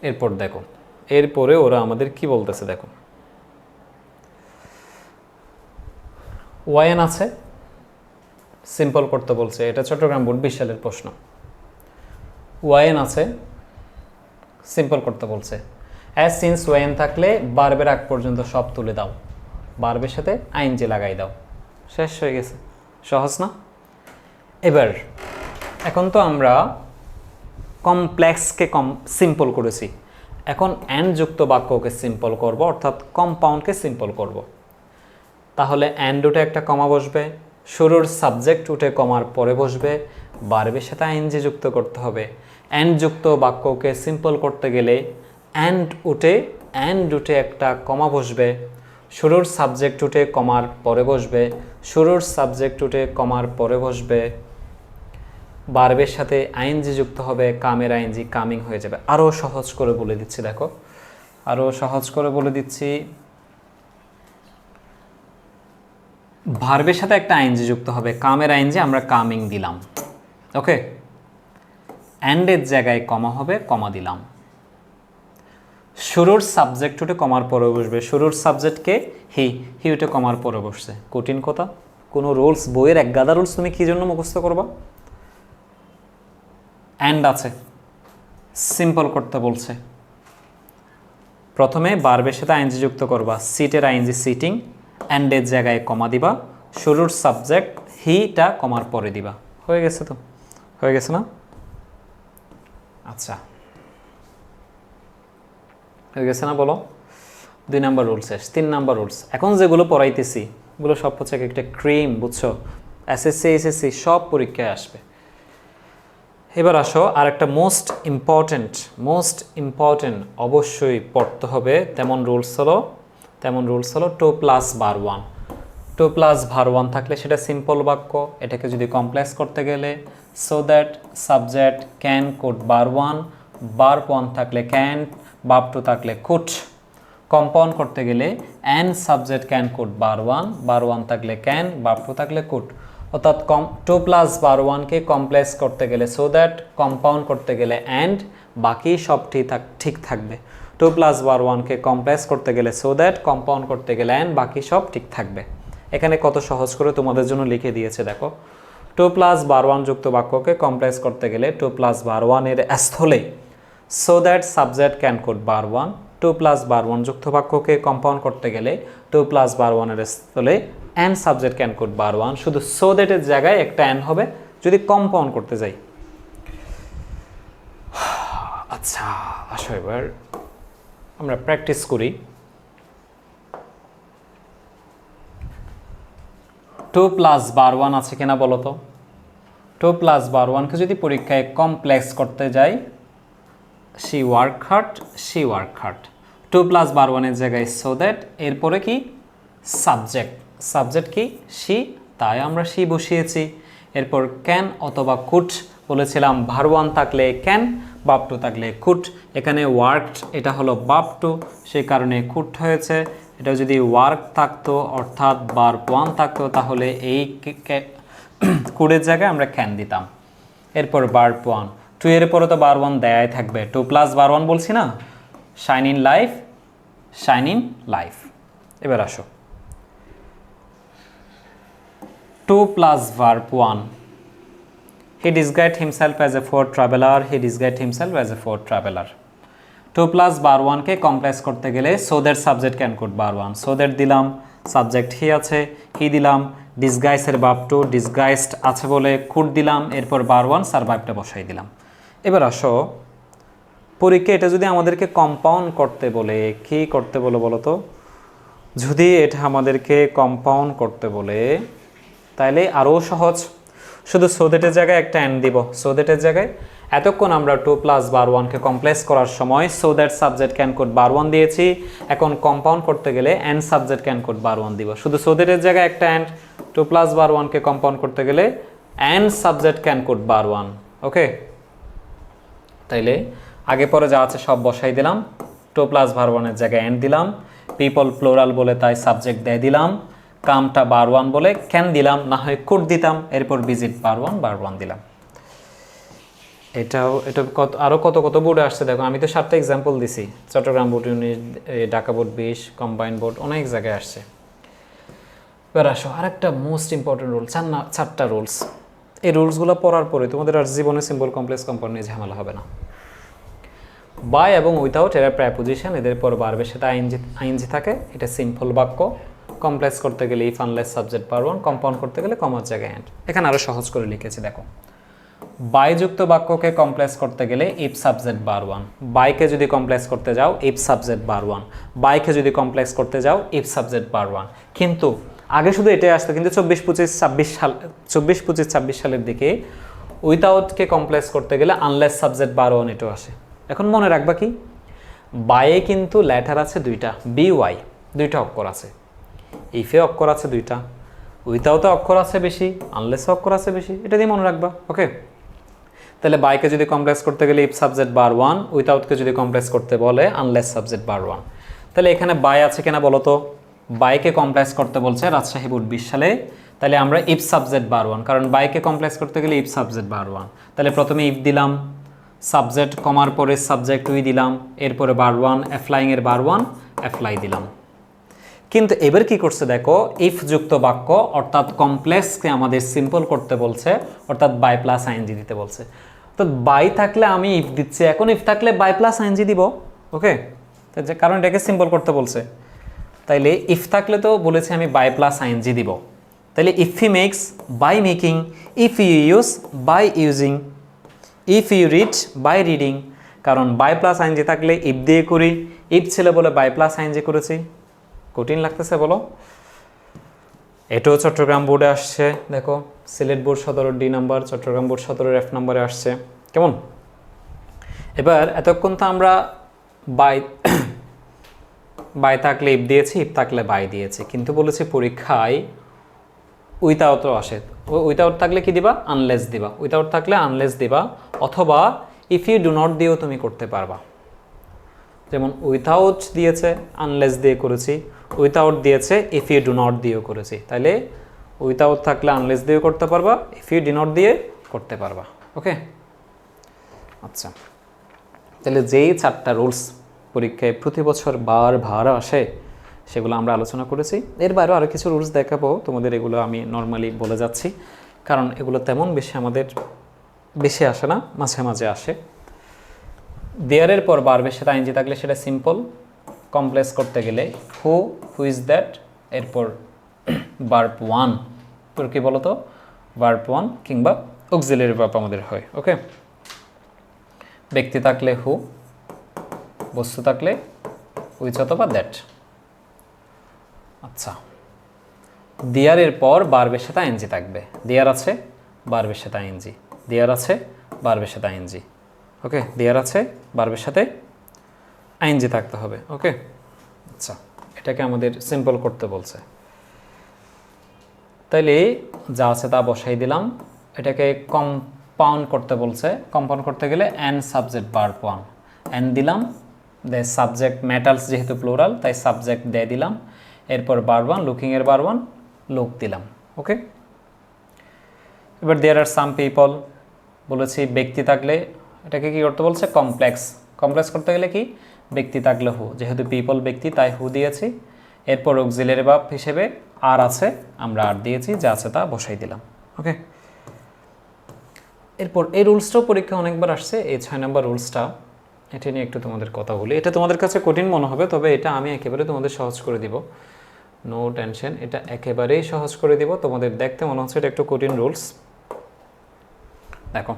Speaker 1: এরপর দেখো, এরপরে ওরা আমাদের কি বলতেছে দেখো। ওয়াইন আছে, সিম্পল করতে বলছে, এটা চট্টগ্রাম বোর্ড 20 সালের প্রশ্ন। ওয়াইন আছে, সিম্পল করতে বলছে, অ্যাজ সিন্স ওয়েন থাকলে ভার্বের আগ পর্যন্ত সব তুলে দাও, ভার্বের সাথে আইএনজি লাগাই দাও, শেষ হয়ে গেছে। সহজ না? এবার এখন তো আমরা কমপ্লেক্সকে সিম্পল করেছি, এখন অ্যান্ড যুক্ত বাক্যকে সিম্পল করব, অর্থাৎ কম্পাউন্ডকে সিম্পল করব। তাহলে অ্যান্ড উঠে একটা কমা বসবে, শুরুর সাবজেক্ট উঠে কমার পরে বসবে, বারবের সাথে আইএনজি যুক্ত করতে হবে। অ্যান্ড যুক্ত বাক্যকে সিম্পল করতে গেলে অ্যান্ড উঠে একটা কমা বসবে, শুরুর সাবজেক্ট উঠে কমার পরে বসবে, শুরুর সাবজেক্ট উঠে কমার পরে বসবে, বারবের সাথে আইএনজি যুক্ত হবে, কামের আইএনজি কামিং হয়ে যাবে। আরও সহজ করে বলে দিচ্ছি, দেখো আরও সহজ করে বলে দিচ্ছি। ভার্বের সাথে একটা আইএনজি যুক্ত হবে, কামের আইএনজি আমরা কামিং দিলাম, ওকে। অ্যান্ডের জায়গায় কমা হবে, কমা দিলাম। শুরুর সাবজেক্ট উঠে কমার পরে বসবে, শুরুর সাবজেক্টকে হি উঠে কমার পরে বসছে। কঠিন কথা, কোনো রুলস, বইয়ের এক গাদা রুলস তুমি কী জন্য মুখস্থ করবা? অ্যান্ড আছে, সিম্পল করতে বলছে। প্রথমে ভার্বের সাথে আইএনজি যুক্ত করবা, সিটের আইএনজি সিটিং, অ্যান্ডের জায়গায় কমা দিবা, শুরুর সাবজেক্ট হিটা কমার পরে দিবা। হয়ে গেছে তো? হয়ে গেছে না? আচ্ছা, হয়ে গেছে না বলো? 2 নাম্বার রুলস শেষ। 3 নাম্বার রুলস, এখন যেগুলো পড়াইতেছি এগুলো সব হচ্ছে একটা ক্রিম, বুঝছো? এসএসসি এসএসসি সব পরীক্ষায় আসবে। এবার আসো আর একটা মোস্ট ইম্পর্টেন্ট অবশ্যই পড়তে হবে, তেমন রুলস হলো to plus verb one. To plus verb one থাকলে সেটা সিম্পল বাক্য, এটাকে যদি কমপ্লেক্স করতে গেলে so that subject can could verb one, verb one থাকলে ক্যান, ভার্ব টু থাকলে কুড। কম্পাউন্ড করতে গেলে and subject can could verb one থাকলে ক্যান, ভার্ব টু থাকলে কুড। অর্থাৎ টু প্লাস ভার ওয়ানকে কমপ্লেক্স করতে গেলে সো দ্যাট, কম্পাউন্ড করতে গেলে অ্যান্ড, বাকি সব ঠিক থাকবে। টু প্লাস ভার ওয়ানকে কমপ্লেক্স করতে গেলে সো দ্যাট, কম্পাউন্ড করতে গেলে অ্যান্ড, বাকি সব ঠিক থাকবে। এখানে কত সহজ করে তোমাদের জন্য লিখে দিয়েছে দেখো। টু প্লাস ভার ওয়ান যুক্ত বাক্যকে কমপ্লেক্স করতে গেলে টু প্লাস ভার ওয়ানের স্থলে so that subject can could verb one, to plus verb one যুক্ত বাক্যকে কম্পাউন্ড করতে গেলে টু প্লাস ভার ওয়ানের স্থলে and subject can could verb one, শুধু সো দ্যাটের জায়গায় একটা অ্যান্ড হবে যদি কম্পাউন্ড করতে যাই। আচ্ছা আসো এবার আমরা প্র্যাকটিস করি। টু প্লাস ভার ওয়ান আছে কিনা বলো তো? টু প্লাস ভার ওয়ানকে যদি পরীক্ষায় কমপ্লেক্স করতে যাই, she work hard. To plus verb ওয়ানের জায়গায় সো দ্যাট, এরপরে কি সাবজেক্ট কি শি, তাই আমরা শি বসিয়েছি। এরপর ক্যান অথবা কুড বলেছিলাম, ভার ওয়ান থাকলে ক্যান, ভার্ব টু থাকলে কুড। এখানে ওয়ার্কড এটা হলো ভার্ব টু, সেই কারণে কুড হয়েছে। এটা যদি ওয়ার্ক থাকতো অর্থাৎ ভার্ব ওয়ান থাকতো তাহলে এই কুডের জায়গায় আমরা ক্যান দিতাম। এরপর ভার্ব ওয়ান, টু এর পরে তো ভার্ব ওয়ান দেয়াই থাকবে, টু প্লাস ভার ওয়ান বলছি না, শাইন ইন লাইফ। এবার আসো to plus verb one, he described himself as a poor traveller. To plus verb ওয়ানকে কমপ্লেক্স করতে গেলে so that subject can could verb one, so that দিলাম, subject he আছে, he দিলাম, ডিসগাইসের ভার্ব টু, ডিসগাইসড আছে বলে কুড দিলাম, এরপর ভার ওয়ান সারভাইভটা বসাই দিলাম। এবার আসো পরীক্ষা এটা যদি আমাদেরকে কম্পাউন্ড করতে বলে, কি করতে বলে বলো তো? যদি এটা আমাদেরকে কম্পাউন্ড করতে বলে তাহলে আরও সহজ, শুধু সো দ্যাটের জায়গায় একটা অ্যান্ড দিব। সো দ্যাটের জায়গায় এতক্ষণ আমরা টু প্লাস ভার ওয়ানকে কমপ্লেক্স করার সময় so that subject can could verb one দিয়েছি, এখন কম্পাউন্ড করতে গেলে and subject can could verb one দিব। শুধু সো দ্যাটের জায়গায় একটা অ্যান্ড, টু প্লাস ভার ওয়ানকে কম্পাউন্ড করতে গেলে and subject can could verb one, okay. তাইলে আগে পরে যা আছে সব বসাই দিলাম, টু প্লাস ভার ওয়ানের জায়গায় অ্যান্ড দিলাম, পিপল প্লোরাল বলে তাই সাবজেক্ট দিয়ে দিলাম, কামটা ভার ওয়ান বলে ক্যান দিলাম, না হয় কুড দিতাম, এরপর ভিজিট ভার ওয়ান দিলাম। এটা আরও কত বোর্ডে আসছে দেখো, আমি তো 7টা এক্সাম্পল দিছি, Chittagong board unit, Dhaka board 20, combined board, অনেক জায়গায় আসছে। এবার আসো আরেকটা মোস্ট ইম্পর্টেন্ট রুল, 4টা রুলস। এই রুলসগুলো পড়ার পরে তোমাদের আর জীবনে সিম্পল কমপ্লেক্স কম্পাউন্ড নিয়ে ঝামেলা হবে না। বাই এবং উইথাউট এরা প্রায়োপজিশন, এদের পর ভার্বের সাথে আইএনজি থাকে, এটা সিম্পল বাক্য। কমপ্লেক্স করতে গেলে if unless subject bar one, compound করতে গেলে কমার জায়গায় এন্ড। এখানে আরো সহজ করে লিখেছি দেখো, বাইযুক্ত বাক্যকে কমপ্লেক্স করতে গেলে ইফ সাবজেক্ট বার ওয়ান, বাইকে যদি কমপ্লেক্স করতে যাও ইফ সাবজেক্ট বার ওয়ান, বাইকে যদি কমপ্লেক্স করতে যাও ইফ সাবজেক্ট বার ওয়ান। কিন্তু আগে শুধু এটাই আসতো, কিন্তু 24-25 সালের দিকে উইথাউটকে কমপ্লেক্স করতে গেলে আনলেস সাবজেক্ট বার ওয়ান এটাও আসে। এখন মনে রাখবা কি, বাইয়ে কিন্তু লেটার আছে দুইটা, বি ওয়াই, দুইটা অক্ষর আছে। ইফে অক্ষর আছে দুইটা, উইথাউটে অক্ষর আছে বেশি, আনলেসে অক্ষর আছে বেশি, এটা দিয়ে মনে রাখবা। ওকে, তাহলে বাইকে যদি কমপ্লেক্স করতে গেলে ইফ সাবজেক্ট বার ওয়ান, উইথাউটকে যদি কমপ্লেক্স করতে বলে আনলেস সাবজেক্ট বার ওয়ান। তাহলে এখানে বাই আছে কিনা বলো তো? বাইকে কমপ্লেক্স করতে বলছে রাজশাহী বোর্ড 20 সালে, তাহলে আমরা ইফ সাবজেক্ট বার ওয়ান, কারণ বাইকে কমপ্লেক্স করতে গেলে ইফ সাবজেক্ট বার ওয়ান। তাহলে প্রথমে ইফ দিলাম, সাবজেক্ট কমার পরে সাবজেক্ট উই দিলাম, এরপরে বার ওয়ান, অ্যাপ্লাইং এর বার ওয়ান, অ্যাপ্লাই দিলাম। কিন্তু এবার কি করছে দেখো, ইফ যুক্ত বাক্য অর্থাৎ কমপ্লেক্সকে আমাদের সিম্পল করতে বলছে, অর্থাৎ বাই প্লাস আইএনজি দিতে বলছে। তো বাই থাকলে আমি ইফ দিচ্ছি, এখন ইফ থাকলে বাই প্লাস আইএনজি দিব। ওকে, কারণ এটাকে সিম্পল করতে বলছে। তাইলে ইফ থাকলে তো বলেছে আমি বাই প্লাস আইএনজি দিব। তাহলে if he makes, by making, if you use, by using, if you read, by reading. কারণ বাই প্লাস আইএনজি থাকলে ইফ দিয়ে করি, ইফ ছিল বলে বাই প্লাস আইএনজি করেছি। কঠিন লাগতেছে বলো? এটাও চট্টগ্রাম বোর্ডে আসছে, দেখো Sylhet board 17 D number, Chittagong board 17 F নাম্বারে আসছে। কেমন? এবার এতক্ষণ তো আমরা বাই বাই থাকলে ইফ দিয়েছি, ইফ থাকলে বাই দিয়েছি, কিন্তু বলেছি পরীক্ষায় উইথাউটও আসে। উইথাউট থাকলে কি দিবা? আনলেস দিবা। উইথাউট থাকলে আনলেস দিবা, অথবা ইফ ইউ ডু নট দিয়েও তুমি করতে পারবা। যেমন উইথাউট দিয়েছে, আনলেস দিয়ে করেছি, উইথাউট দিয়েছে, ইফ ইউ ডু নট দিয়েও করেছি। তাহলে উইথাউট থাকলে আনলেস দিয়েও করতে পারবা, ইফ ইউ ডু নট দিয়ে করতে পারবা। ওকে, আচ্ছা, তাহলে যেই 4টা রুলস পরীক্ষায় প্রতি বছর বার আসে সেগুলো আমরা আলোচনা করেছি। এর বাইরেও আরও কিছু রুলস দেখাবো তোমাদের, এগুলো আমি নর্মালি বলে যাচ্ছি, কারণ এগুলো তেমন বেশি আমাদের বেশি আসে না, মাঝে মাঝে আসে। দেয়ারের পর বারবের সাথে আইএনজি থাকলে সেটা সিম্পল। কমপ্লেক্স করতে গেলে হু, হু ইজ দ্যাট, এরপর ভার্ব ওয়ান, তোর কি বলো তো? ভার্ব ওয়ান কিংবা অক্সিলারি ভার্ব আমাদের হয়। ওকে, ব্যক্তি থাকলে হু, বস্তু থাকলে হুইচ অথবা দ্যাট। আচ্ছা, দেয়ারের পর বারবের সাথে আইএনজি থাকবে। দেয়ার আছে, বারবের সাথে আইএনজি, দেয়ার আছে, বারবের সাথে আইএনজি। ওকে, দেয়ার আছে, বারবের সাথে আইএনজি থাকতে হবে। ওকে, আচ্ছা, এটাকে আমাদের সিম্পল করতে বলছে। তাইলে যা আছে তা বসাই দিলাম। এটাকে কম্পাউন্ড করতে বলছে। কম্পাউন্ড করতে গেলে and subject verb one, and দিলাম, দে সাবজেক্ট মেটালস যেহেতু প্লুরাল তাই সাবজেক্ট দিয়ে দিলাম, এরপর ভার্ব ওয়ান, লুকিং এর ভার্ব ওয়ান, লুক দিলাম। ওকে, এবার দেয়ার আর সাম পিপল বলেছি, ব্যক্তি থাকলে এটাকে কি করতে বলছে? কমপ্লেক্স। কমপ্লেক্স করতে গেলে কি? ব্যক্তি থাকলে হু, যেহেতু পিপল ব্যক্তি তাই হু দিয়েছি। এরপর অক্সিলারি ভার্ব হিসেবে আর আছে, আমরা আর দিয়েছি, যা আছে তা বসাই দিলাম। ওকে, এরপর এই রুলসটাও পরীক্ষা অনেকবার আসছে, এই 6 নম্বর রুলসটা, এটা নিয়ে একটু তোমাদের কথা বলি। এটা তোমাদের কাছে কঠিন মনে হবে, তবে এটা আমি একেবারে তোমাদের সহজ করে দিব, নো টেনশন, এটা একেবারেই সহজ করে দিব। তোমাদের দেখতে মনে হচ্ছে এটা একটু কঠিন রুলস। দেখো,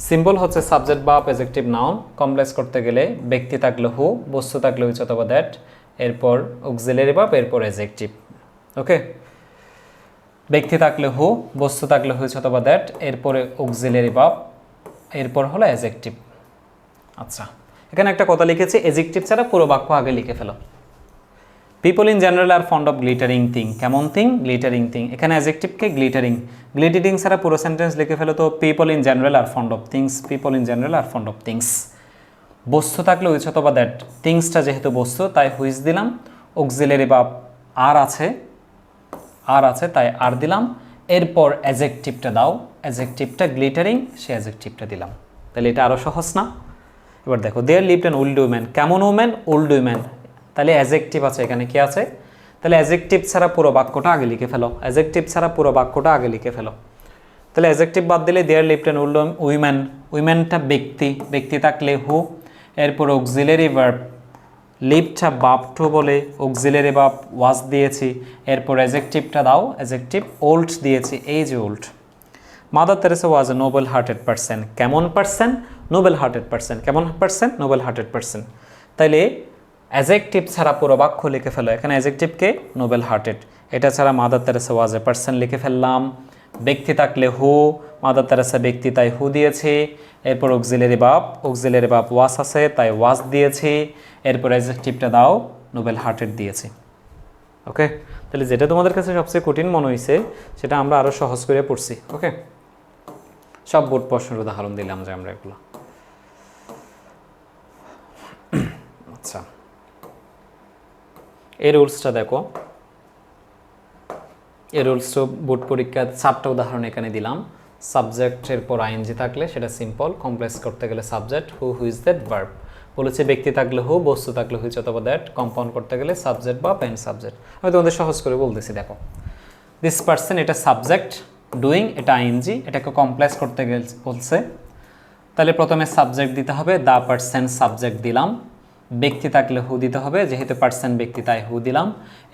Speaker 1: সিম্পল হচ্ছে সাবজেক্ট বা অ্যাডজেক্টিভ নাউন। কমপ্লেক্স করতে গেলে ব্যক্তি থাকলে হু, বস্তু থাকলে হুইচ অথবা দ্যাট, এরপর অক্সিলারি ভার্ব, এরপর অ্যাডজেক্টিভ। ওকে, ব্যক্তি থাকলে হু, বস্তু থাকলে হুইচ অথবা দ্যাট, এরপরে অক্সিলারি ভার্ব, এরপর হলো অ্যাডজেক্টিভ। আচ্ছা, এখানে একটা কথা লিখেছি, অ্যাডজেক্টিভ ছাড়া পুরো বাক্য আগে লিখে ফেলো। People in general are fond of glittering thing. কেমন থিং? Glittering thing. এখানে অ্যাডজেক্টিভকে গ্লিটারিং, গ্লিটারিং ছাড়া পুরো সেন্টেন্স লিখে ফেলো। তো people in general are fond of things, people in general are fond of things. বস্তু থাকলে হুইচ অথবা দ্যাট, থিংসটা যেহেতু বস্তু তাই হুইচ দিলাম। অক্সিলারি ভার্ব আর আছে তাই আর দিলাম। এরপর অ্যাডজেক্টিভটা দাও, অ্যাডজেক্টিভটা গ্লিটারিং, সে অ্যাডজেক্টিভটা দিলাম। তাহলে এটা আরও সহজ না? এবার দেখো, there lived an old woman. কেমন উইম্যান? Old woman. তাহলে অ্যাডজেক্টিভ আছে, এখানে কি আছে? তাহলে অ্যাডজেক্টিভ ছাড়া পুরো বাক্যটা আগে লিখে ফেলো, অ্যাডজেক্টিভ ছাড়া পুরো বাক্যটা আগে লিখে ফেলো। তাহলে অ্যাডজেক্টিভ বাদ দিলে there lived an old woman, উইম্যানটা ব্যক্তি, ব্যক্তি থাকলে হু, এরপর অক্সিলারি ভার্ব লিভটা ভার্ব টু বলে, অক্সিলারি ভার্ব ওয়াজ দিয়েছি, এরপর অ্যাডজেক্টিভটা দাও, অ্যাডজেক্টিভ ওল্ড দিয়েছি, এই যে old. Mother Teresa was a noble hearted person. কেমন পারসন? Noble hearted person. কেমন পারসন? Noble hearted person. তাইলে অ্যাডজেক্টিভ ছাড়া পুরো বাক্য লিখে ফেলো। এখানে অ্যাডজেক্টিভকে নোবেল হার্টেড, এটা ছাড়া mother Teresa was a person লিখে ফেললাম। ব্যক্তি থাকলে হু, মাদার তেরেসা ব্যক্তি তাই হু দিয়েছি। এরপর অক্সিলারি ভার্ব ওয়াজ আছে তাই ওয়াজ দিয়েছি। এরপর অ্যাডজেক্টিভটা দাও, নোবেল হার্টেড দিয়েছি। ওকে, তাহলে যেটা তোমাদের কাছে সবচেয়ে কঠিন মনে হয়েছে সেটা আমরা আরও সহজ করে পড়ছি। ওকে, সব বোর্ড প্রশ্নের উদাহরণ দিলাম যে আমরা এগুলো। আচ্ছা, এই রুলসটা দেখো, এই রুলসটা বোর্ড পরীক্ষার 4টা উদাহরণ এখানে দিলাম। সাবজেক্টের পর আইএনজি থাকলে সেটা সিম্পল, কমপ্লেক্স করতে গেলে subject, who is that verb. বলেছে ব্যক্তি থাকলে হু, বস্তু থাকলে হুইচ অথবা দ্যাট, কম্পাউন্ড করতে গেলে সাবজেক্ট বা পেন সাবজেক্ট। আমি তোমাদের সহজ করে বলতেছি, দেখো দিস পারসন এটা সাবজেক্ট, ডুইং এটা আইএনজি, এটাকে কমপ্লেক্স করতে গেলে বলছে, তাহলে প্রথমে সাবজেক্ট দিতে হবে, দ্য পারসন সাবজেক্ট দিলাম। ব্যক্তি থাকলে হু দিতে হবে, যেহেতু পারসন ব্যক্তি তাই হু দিলাম।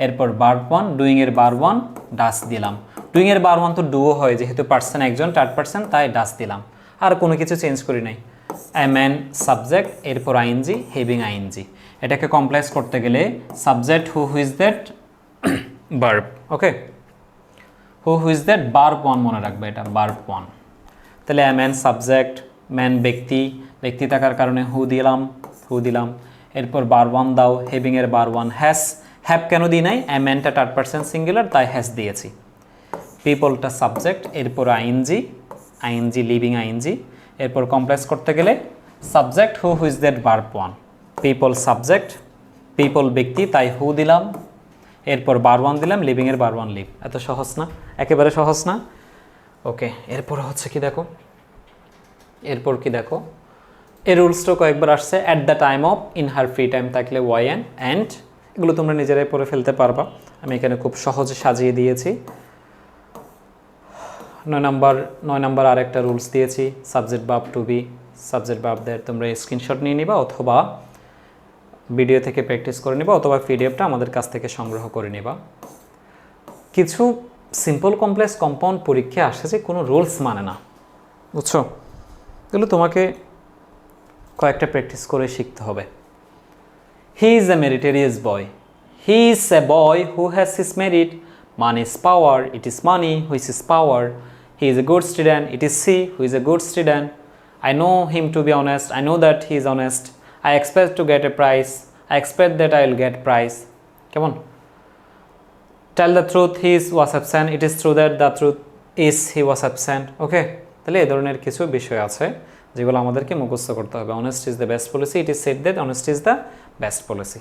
Speaker 1: এরপর ভার্ব ওয়ান, ডুইং এর ভার্ব ওয়ান ডাস দিলাম। ডুইং এর ভার্ব ওয়ান তো ডুও হয়, যেহেতু পারসন একজন, থার্ড পারসন, তাই ডাস দিলাম। আর কোনো কিছু চেঞ্জ করি নাই। এ ম্যান সাবজেক্ট, এরপর আইএনজি, হেভিং আইএনজি। এটাকে কমপ্লেক্স করতে গেলে subject who is that verb. Okay, who is that verb one মনে রাখবে, এটা ভার্ব ওয়ান। তাহলে এ ম্যান সাবজেক্ট, ম্যান ব্যক্তি, ব্যক্তি থাকার কারণে হু দিলাম। এরপর ভার্ব ওয়ান দাও, হেভিং এর ভার্ব ওয়ান হ্যাজ। হ্যাভ কেন দিই নাই? এ ম্যানটা থার্ড পারসন সিঙ্গুলার তাই হ্যাজ দিয়েছি। পিপলটা সাবজেক্ট, এরপর আইএনজি লিভিং আইএনজি। এরপর কমপ্লেক্স করতে গেলে subject who is that verb one, people subject, people ব্যক্তি তাই হু দিলাম। এরপর ভার্ব ওয়ান দিলাম, লিভিং এর ভার্ব ওয়ান লিভ। এত সহজ না? একেবারে সহজ না? ওকে, এরপর হচ্ছে কি দেখো, এই রুলসটা কয়েকবার আসছে। At the time of, in her free time থাকলে ওয়াই অ্যান্ড, এগুলো তোমরা নিজেরাই পড়ে ফেলতে পারবা, আমি এখানে খুব সহজে সাজিয়ে দিয়েছি। 9 নম্বর আরেকটা রুলস দিয়েছি, subject verb two be, subject ভার্বদের তোমরা স্ক্রিনশট নিয়ে নিবা, অথবা ভিডিও থেকে প্র্যাকটিস করে নিবা, অথবা পিডিএফটা আমাদের কাছ থেকে সংগ্রহ করে নিবা। কিছু সিম্পল কমপ্লেক্স কম্পাউন্ড পরীক্ষায় আসে যে কোনো রুলস মানে না, বুঝছো? এগুলো তোমাকে কয়েকটা প্র্যাকটিস করে শিখতে হবে। He is a মেরিটেরিয়াস boy, he is a boy who has his merit. Money is power, it is money, which is power. He is a good student, it is she who is a good student. I know him to be honest, I know that he is honest. I expect to get a prize, I expect that I will get prize. Come on. Tell the truth, he was absent, it is true that the truth is he was absent. Okay? তাহলে এই ধরনের কিছু বিষয় আছে যেগুলো আমাদেরকে মুখস্থ করতে হবে। Honest is the best policy, it is said that honest is the best policy.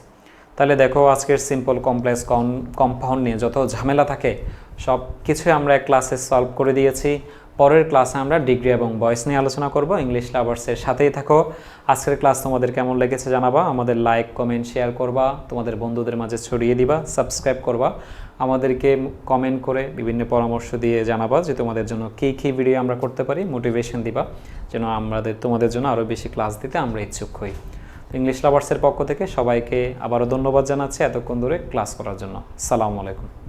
Speaker 1: তাহলে দেখো আজকের সিম্পল কমপ্লেক্স কম্পাউন্ড নিয়ে যত ঝামেলা থাকে সব কিছুই আমরা ক্লাসে সলভ করে দিয়েছি। পরের ক্লাসে আমরা ডিগ্রি এবং ভয়েস নিয়ে আলোচনা করব। ইংলিশ লাভার্সের সাথেই থাকো। আজকের ক্লাস তোমাদের কেমন লেগেছে জানাবা, আমাদের লাইক কমেন্ট শেয়ার করবা, তোমাদের বন্ধুদের মাঝে ছড়িয়ে দিবা, সাবস্ক্রাইব করবা, আমাদেরকে কমেন্ট করে বিভিন্ন পরামর্শ দিয়ে জানাবা যে তোমাদের জন্য কী ভিডিও আমরা করতে পারি, মোটিভেশন দিবা যেন তোমাদের জন্য আরও বেশি ক্লাস দিতে আমরা ইচ্ছুক হই। ইংলিশ লাভার্সের পক্ষ থেকে সবাইকে আবারও ধন্যবাদ জানাচ্ছি এতক্ষণ ধরে ক্লাস করার জন্য। আসসালামু আলাইকুম।